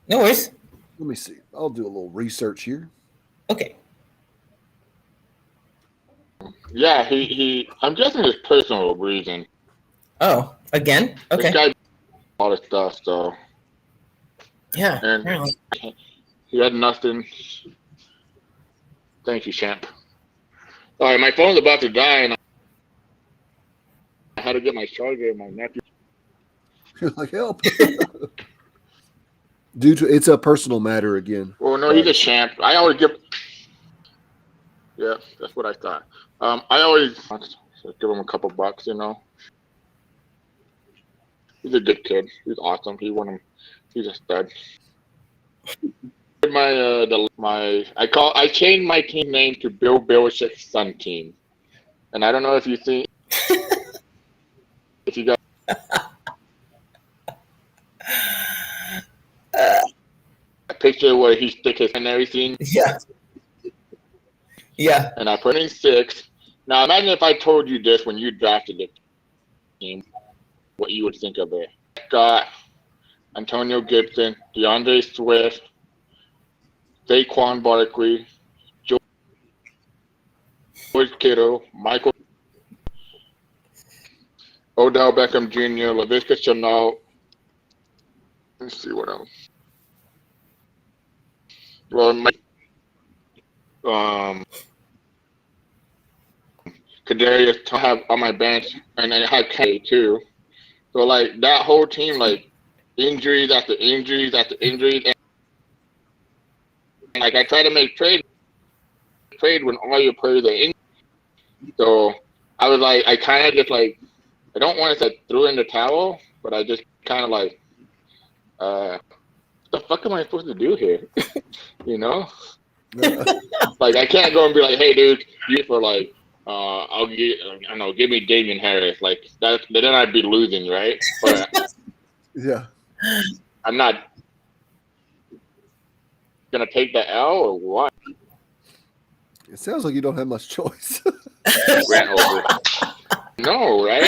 No worries. Let me see. I'll do a little research here. Okay. Yeah, he I'm guessing his personal reason. Oh, Again? Okay. This guy all the stuff, so Yeah. and Apparently. he had nothing. Thank you, champ. All right, my phone's about to die, and I had to get my charger and my nephew. You're like, help. Due to it's a personal matter again. Well, no, he's a champ. I always give. Yeah, that's what I thought. I always give him a couple bucks, you know. He's a good kid. He's awesome. He's a stud. I changed my team name to Bill Belichick's son team, and I don't know if you think if you got a picture where he stick his hand and everything. Yeah. Yeah. And I put in 6. Now imagine if I told you this when you drafted the team, what you would think of it. Scott, Antonio Gibson, DeAndre Swift, Saquon Barkley, George Kittle, Michael, Odell Beckham Jr., Laviska Shenault. Let's see what else. Well, Kadarius to have on my bench, and I had K too. So like that whole team, like injuries after injuries after injuries, and like I try to make trade when all your players are injured. So I was like, I kind of just like, I don't want to say threw in the towel, but I just kind of like, what the fuck am I supposed to do here? You know, like I can't go and be like, hey dude, you for like. I'll get. I don't know. Give me Damian Harris. Like that. Then I'd be losing, right? But Yeah. I'm not gonna take the L or what? It sounds like you don't have much choice. Ran over. No, right?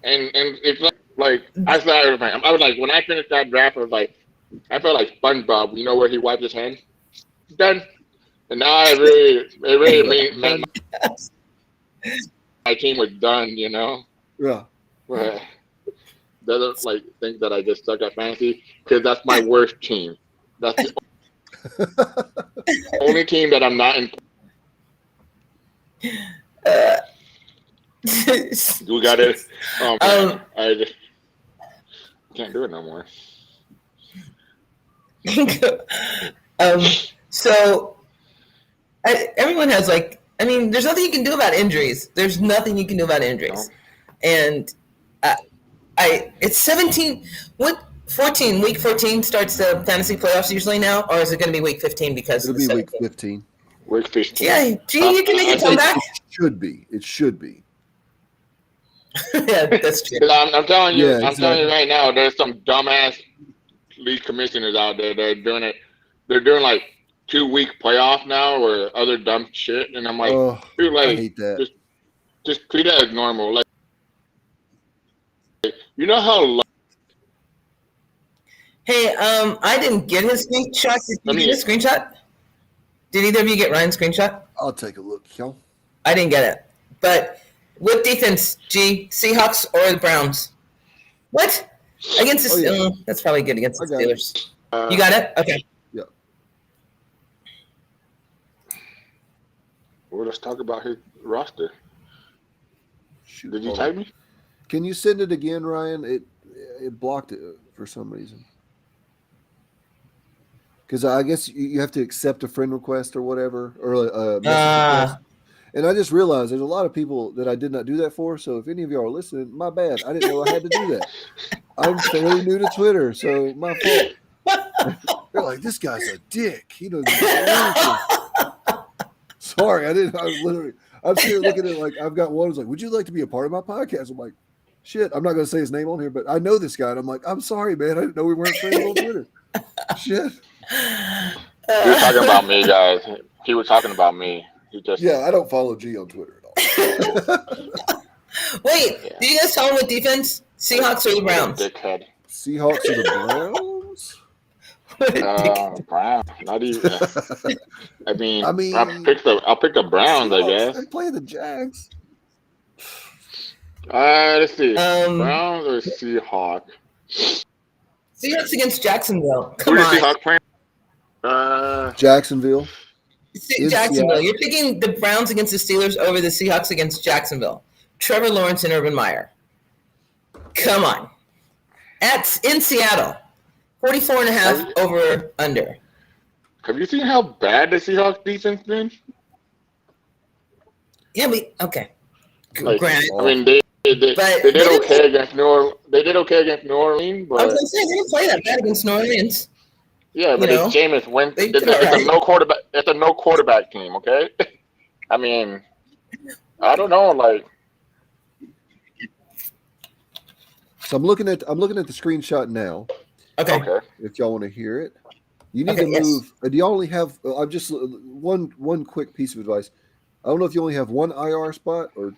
And it's like I was like when I finished that draft, I felt like SpongeBob. You know where he wiped his hand? Done. And now it really made my team was done, you know. Yeah. But doesn't like think that I just suck at fantasy because that's my worst team. That's the only team that I'm not in. You got it. I just can't do it no more. So everyone has like. I mean, there's nothing you can do about injuries. There's nothing you can do about injuries. No. And it's 17. What 14? Week 14 starts the fantasy playoffs usually now, or is it going to be week 15 because it'll be week 15? Week 15. Yeah, gee, you can make a comeback. It should be. Yeah, that's true. I'm telling you, I'm telling you right now, there's some dumbass league commissioners out there that are doing it. They're doing like 2-week playoff now or other dumb shit, and I'm like, dude, like, I hate that. Just treat it as normal. Like, you know how. Hey, I didn't get his screenshot. Did you get a screenshot? Did either of you get Ryan's screenshot? I'll take a look, y'all. I didn't get it. But what defense, G? Seahawks or the Browns? What? Against the that's probably good against the Steelers. You got it? Okay. Well, let's talk about his roster. Shoot, did you type me? Can you send it again, Ryan? It blocked it for some reason. Because I guess you have to accept a friend request or whatever, or a message request. And I just realized there's a lot of people that I did not do that for. So if any of y'all are listening, my bad. I didn't know I had to do that. I'm fairly new to Twitter, so my fault. They're like, this guy's a dick. He doesn't do anything. Sorry, I'm sitting looking at it like I've got one who's like, would you like to be a part of my podcast? I'm like, shit, I'm not going to say his name on here, but I know this guy. And I'm like, I'm sorry, man. I didn't know we weren't friends on Twitter. Shit. He was talking about me, guys. He was talking about me. I don't follow G on Twitter at all. Wait, did you guys tell him what defense? Seahawks or the Browns? Dickhead. Seahawks or the Browns? Brown. Not even. I mean, I'll pick the Browns, I guess. I'm playing the Jags. Let's see. Um, Browns or Seahawks? Seahawks against Jacksonville. Who Come the on. Seahawks playing? Jacksonville. In Jacksonville. Seattle. You're picking the Browns against the Steelers over the Seahawks against Jacksonville. Trevor Lawrence and Urban Meyer. Come on. In Seattle. 44.5 over under. Have you seen how bad the Seahawks defense been? Yeah, okay. Like, Grant. I mean, they did okay against New Orleans. They did okay against New Orleans, but I was gonna say they didn't play that bad against New Orleans. Yeah, but it's Jameis Winston. It's a no quarterback. It's a no quarterback team. Okay. I mean, I don't know. Like, so I'm looking at the screenshot now. Okay. If y'all want to hear it, you need to move. Yes. Do y'all only have? I'm just one quick piece of advice. I don't know if you only have one IR spot, or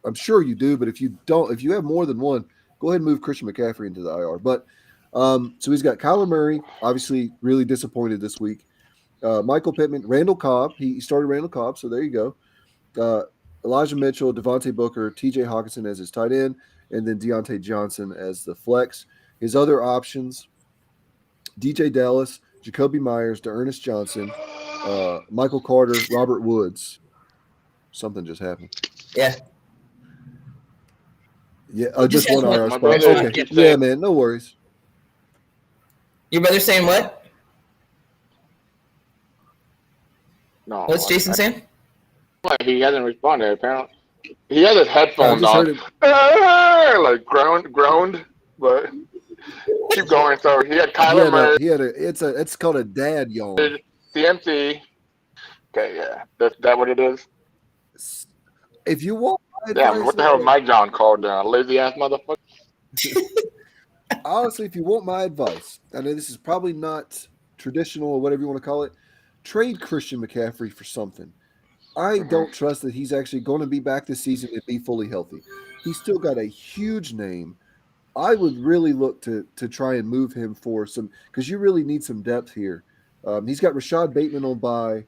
I'm sure you do. But if you don't, if you have more than one, go ahead and move Christian McCaffrey into the IR. But so he's got Kyler Murray, obviously really disappointed this week. Michael Pittman, Randall Cobb. He started Randall Cobb, so there you go. Elijah Mitchell, Devontae Booker, TJ Hawkinson as his tight end, and then Deontay Johnson as the flex. His other options, DJ Dallas, Jacoby Myers, DeErnest Johnson, Michael Carter, Robert Woods. Something just happened. Yeah. Yeah, just one IR spot. Okay. Yeah, man, no worries. Your brother saying what? No. What's Jason saying? He hasn't responded, apparently. He has his headphones on. Like groaned, but keep going. So he had Kyler Murray. It's called a dad yawn. CMC. Okay, yeah. That's what it is? If you want my advice, what the hell is Mike John called down? Lazy ass motherfucker. Honestly, if you want my advice, I know this is probably not traditional or whatever you want to call it, trade Christian McCaffrey for something. I don't trust that he's actually going to be back this season and be fully healthy. He's still got a huge name. I would really look to try and move him for some, because you really need some depth here. He's got Rashad Bateman on bye.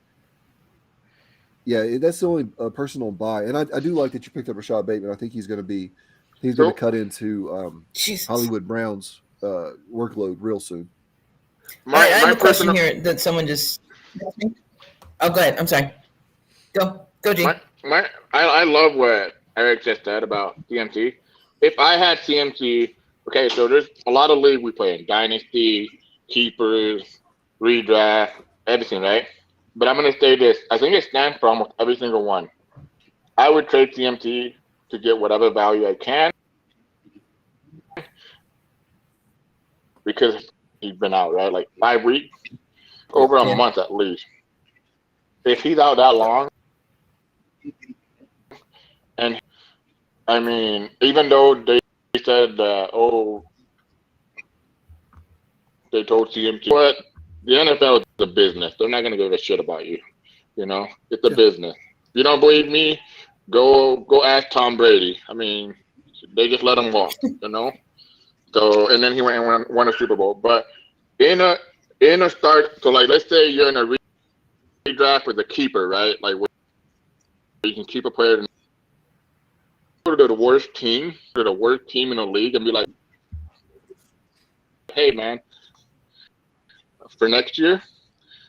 Yeah, that's the only person on bye. And I do like that you picked up Rashad Bateman. I think he's going to cut into Hollywood Brown's workload real soon. I have a question here that someone just asked me. Oh, go ahead. I'm sorry. Go, G. I love what Eric just said about CMC. If I had CMC, okay, so there's a lot of league we play in, Dynasty, Keepers, Redraft, everything, right? But I'm going to say this. I think it stands for almost every single one. I would trade CMC to get whatever value I can because he's been out, right? Like 5 weeks, over a month at least. If he's out that long, and I mean, even though they said, they told CMC, but the NFL is a business. They're not going to give a shit about you. You know, it's a business. If you don't believe me, go ask Tom Brady. I mean, they just let him walk, you know? So, and then he went and won a Super Bowl. But in a start, so like, let's say you're in a redraft with a keeper, right? Like, where you can keep a player and go to the worst team in the league and be like, hey, man, for next year,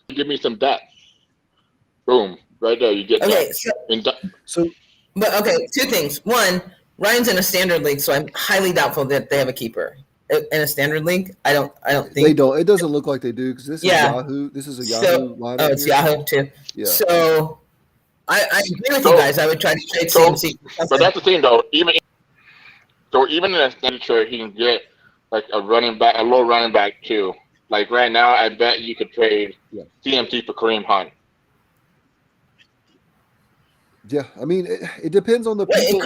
give me some depth. Boom. Right there, you get that. But 2 things. One, Ryan's in a standard league, so I'm highly doubtful that they have a keeper. In a standard league, I don't think they don't. It doesn't look like they do because this is Yahoo. This is a Yahoo lineup. Oh, it's Yahoo too. Yeah. So I agree with you guys. I would try to trade CMC. But that's the thing, though. Even in a standard trade, he can get like a low running back too. Like right now, I bet you could trade CMC for Kareem Hunt. Yeah, I mean, it depends on the people.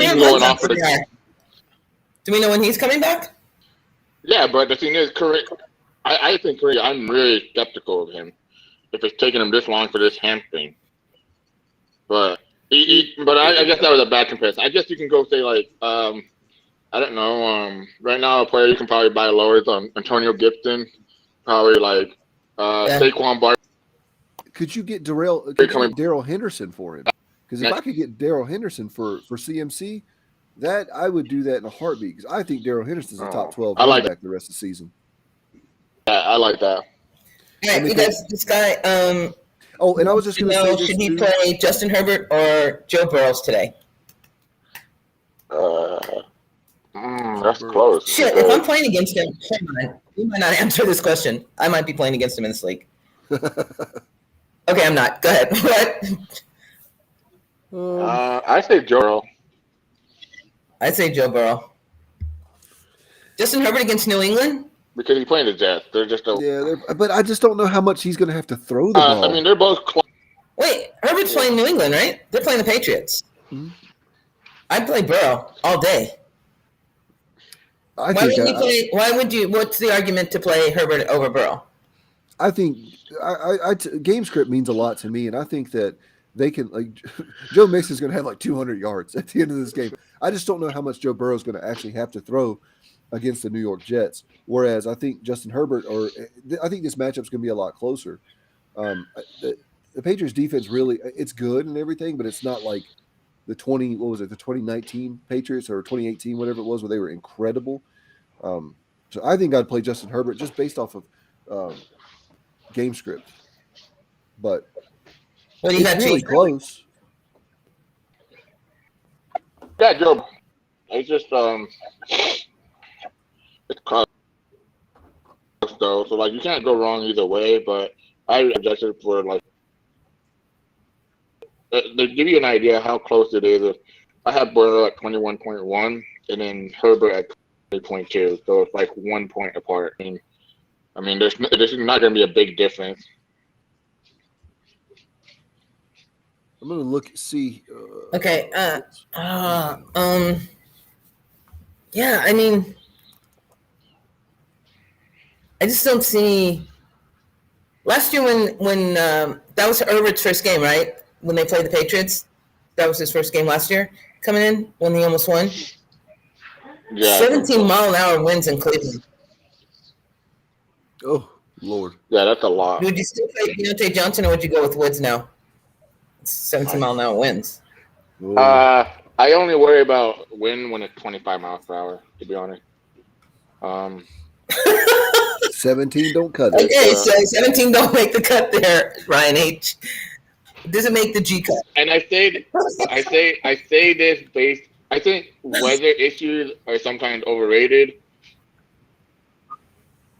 Do we know when he's coming back? Yeah, but the thing is, I think I'm really skeptical of him if it's taking him this long for this hamstring. But I guess that was a bad comparison. I guess you can go say like I don't know. Right now, a player you can probably buy lower is Antonio Gibson, probably like Saquon Barkley. Could you get Darrell Henderson for him? Because if I could get Darrell Henderson for CMC, That I would do that in a heartbeat because I think Darrell Henderson's a top 12 I like running back the rest of the season. I like that. All right, you guys, this guy. Oh, and I was just going to say this. Should he play Justin Herbert or Joe Burrows today? That's close. Shit, if I'm playing against him, you might not answer this question. I might be playing against him in this league. Okay, I'm not. Go ahead. What? I say Joe Burrow. I'd say Joe Burrow. Justin Herbert against New England? Because he's playing the Jets. They're just but I just don't know how much he's going to have to throw the ball. I mean, they're both close. Wait, Herbert's playing New England, right? They're playing the Patriots. Mm-hmm. I'd play Burrow all day. Why would you? What's the argument to play Herbert over Burrow? I think game script means a lot to me, and I think that they can Joe Mixon's going to have 200 yards at the end of this game. I just don't know how much Joe Burrow's going to actually have to throw against the New York Jets. Whereas I think Justin Herbert, I think this matchup's going to be a lot closer. The Patriots defense really, it's good and everything, but it's not like the 2019 Patriots or 2018, whatever it was, where they were incredible. So I think I'd play Justin Herbert just based off of game script. But it's really close. Yeah, Joe. It's just it's close though. So you can't go wrong either way. But I adjusted for to give you an idea how close it is. I have Burrow at 21.1 and then Herbert at 20.2. So it's 1 point apart. I mean, there's not going to be a big difference. I'm going to see. Okay. Yeah, I mean, I just don't see. Last year when that was Herbert's first game, right? When they played the Patriots, that was his first game last year coming in when he almost won. Yeah. 17-mile-an-hour winds in Cleveland. Oh, Lord. Yeah, that's a lot. Would you still play Deontay Johnson or would you go with Woods now? 17-mile-an-hour winds. I only worry about wind when it's 25 miles per hour, to be honest. 17 don't cut it. Okay, so 17 don't make the cut there, Ryan H. It doesn't make the G cut. And I say this based. I think weather issues are sometimes overrated.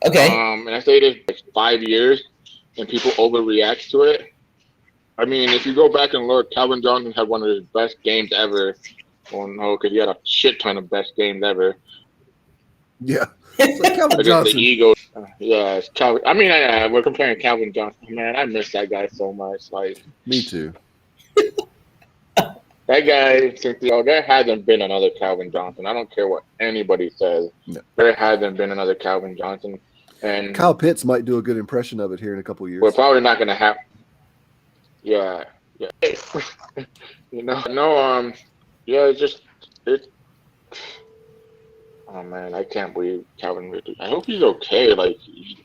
Okay. And I say this 5 years, and people overreact to it. I mean, if you go back and look, Calvin Johnson had one of his best games ever. Well, no, because he had a shit ton of best games ever. Yeah. It's Calvin Johnson. The Eagles. Yeah, it's Calvin. I mean, we're comparing Calvin Johnson. Man, I miss that guy so much. Me too. That guy, there hasn't been another Calvin Johnson. I don't care what anybody says. No. There hasn't been another Calvin Johnson. And Kyle Pitts might do a good impression of it here in a couple of years. We're probably not going to have. Yeah. It's. Oh man, I can't believe Calvin Ridley. I hope he's okay.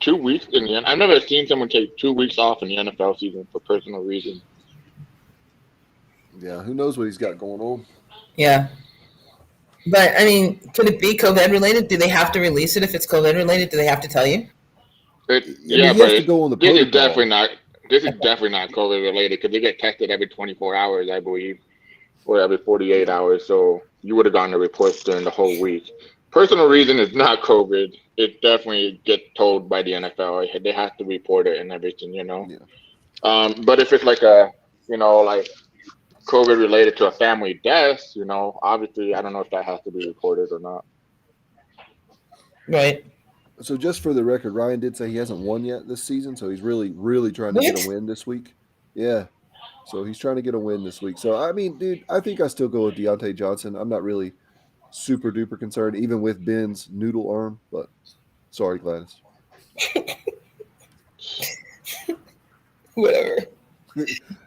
2 weeks in the end. I've never seen someone take 2 weeks off in the NFL season for personal reasons. Yeah, who knows what he's got going on? Yeah. But, I mean, could it be COVID related? Do they have to release it if it's COVID related? Do they have to tell you? This is definitely not COVID related because they get tested every 24 hours, I believe, or every 48 hours. So you would have gotten the reports during the whole week. Personal reason is not COVID. It definitely gets told by the NFL. They have to report it and everything, Yeah. But if it's COVID related to a family death, obviously, I don't know if that has to be reported or not. Right. So just for the record, Ryan did say he hasn't won yet this season, so he's really, really trying to get a win this week. Yeah. So he's trying to get a win this week. So, I mean, dude, I think I still go with Deontay Johnson. I'm not really super duper concerned, even with Ben's noodle arm, but sorry, Gladys. Whatever.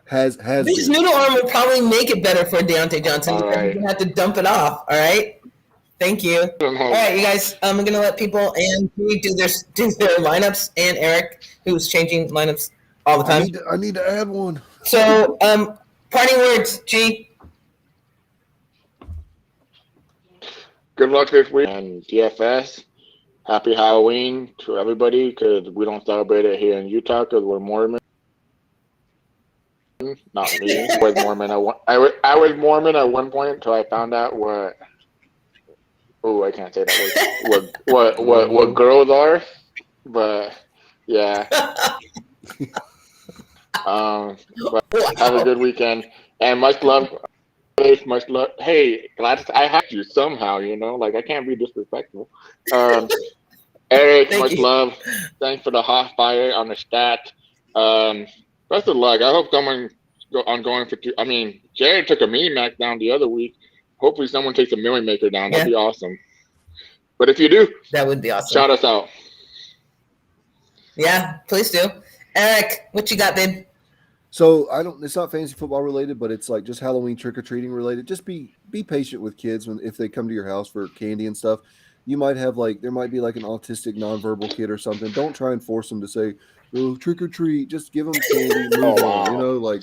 Has this noodle arm will probably make it better for Deontay Johnson because you're gonna have to dump it off. All right. Thank you. All right, you guys. I'm gonna let people and we do their lineups, and Eric, who's changing lineups all the time. I need to add one. So, parting words, G. good luck this week and DFS. Happy Halloween to everybody because we don't celebrate it here in Utah because we're Mormon. Not me. I was Mormon. I was Mormon at one point until I found out what. Oh, I can't say that word. What girls are, but yeah. But have a good weekend and much love. Much love. Hey, glad I have you somehow. Like I can't be disrespectful. Eric, much love. Thanks for the hot fire on the stat. Best of luck. I hope someone on going for 2. I mean, Jared took a mini mac down the other week. Hopefully, someone takes a Millie Maker down. That'd be awesome. But if you do, that would be awesome. Shout us out. Yeah, please do. Eric, what you got, babe? So it's not fantasy football related, but it's like just Halloween trick or treating related. Just be patient with kids if they come to your house for candy and stuff. You might have there might be like an autistic nonverbal kid or something. Don't try and force them to say, "Oh, trick or treat." Just give them candy. Move on.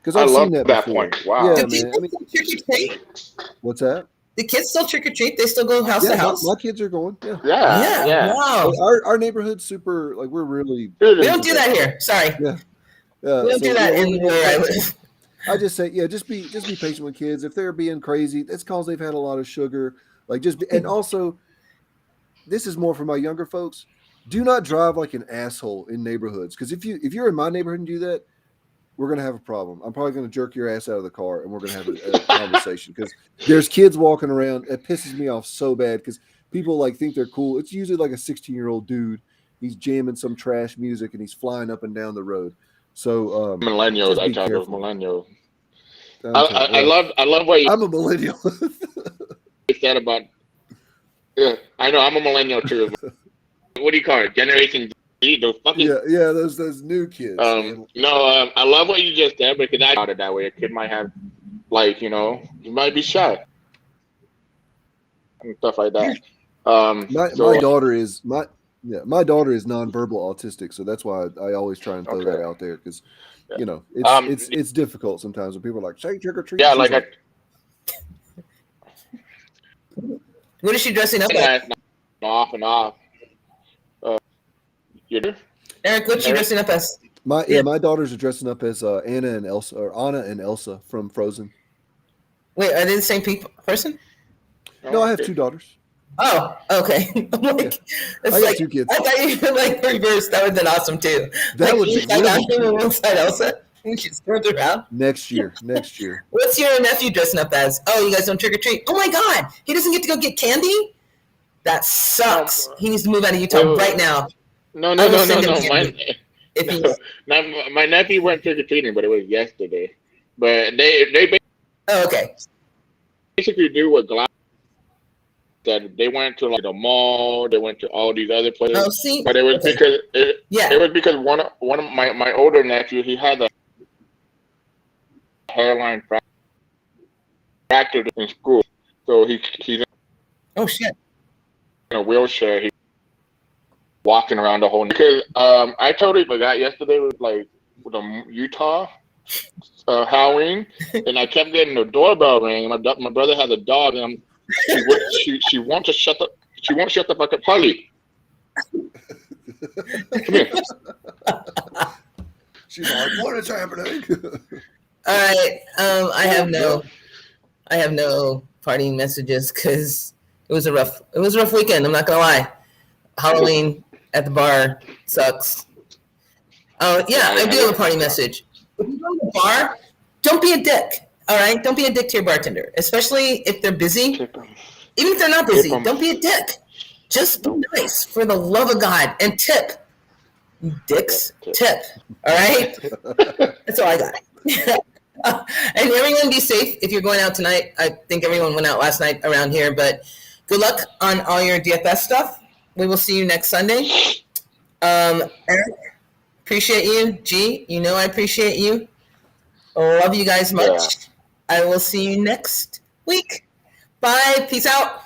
Because I've seen that before. Point. Wow. Yeah, man. What's that? The kids still trick or treat. They still go house to house. My kids are going. Yeah. Yeah. Wow. Our neighborhood's super. We're really. We don't do that here. Sorry. Yeah. We don't do that in where I live. I just say, just be patient with kids. If they're being crazy, it's because they've had a lot of sugar. And also, this is more for my younger folks. Do not drive like an asshole in neighborhoods. Because if you're in my neighborhood and do that, we're gonna have a problem. I'm probably gonna jerk your ass out of the car, and we're gonna have a conversation. Because there's kids walking around. It pisses me off so bad because people think they're cool. It's usually like a 16-year-old dude. He's jamming some trash music and he's flying up and down the road. So millennials, I talk of millennials. I love what you. I'm a millennial. Said about. Yeah, I know. I'm a millennial too. What do you call it? Generation Z. Those fucking. Yeah. Those new kids. No. I love what you just said because I thought it that way. A kid might have, you might be shy and stuff like that. My daughter is nonverbal autistic, so that's why I always try and throw that out there because, it's difficult sometimes when people are like, say trick or treat. Yeah, what is she dressing up as? Off and off. Eric, what's she dressing up as? My daughters are dressing up as Anna and Elsa from Frozen. Wait, are they the same person? No, I have 2 daughters. Oh, okay. I got 2 kids. I thought you were reversed. That would have been awesome too. That would be Anna on one side Elsa. And she's turned around. Next year. What's your nephew dressing up as? Oh, you guys don't trick or treat. Oh my God, he doesn't get to go get candy. That sucks. He needs to move out of Utah right now. No. My nephew went trick or treating, but it was yesterday. But they basically do what Glass said. They went to the mall. They went to all these other places. Oh, see, but it was because one of my older nephews, he had a hairline fracture in school, so he's oh shit in a wheelchair. He's walking around the whole. Because I totally forgot yesterday was the Utah Halloween, and I kept getting the doorbell ring. My brother has a dog, and she wants to shut the. She won't shut the fuck up, Holly. Come here. She's like, what is happening? All right. I have no parting messages because it was a rough weekend. I'm not gonna lie. Halloween at the bar sucks. Oh yeah, I do have a party message. If you go to the bar, don't be a dick. All right, don't be a dick to your bartender, especially if they're busy. Even if they're not busy, don't be a dick. Just be nice, for the love of God, and tip. You dicks, tip. All right, that's all I got. And everyone be safe if you're going out tonight. I think everyone went out last night around here, but good luck on all your DFS stuff. We will see you next Sunday. Eric, appreciate you. G, I appreciate you. Love you guys much. Yeah. I will see you next week. Bye. Peace out.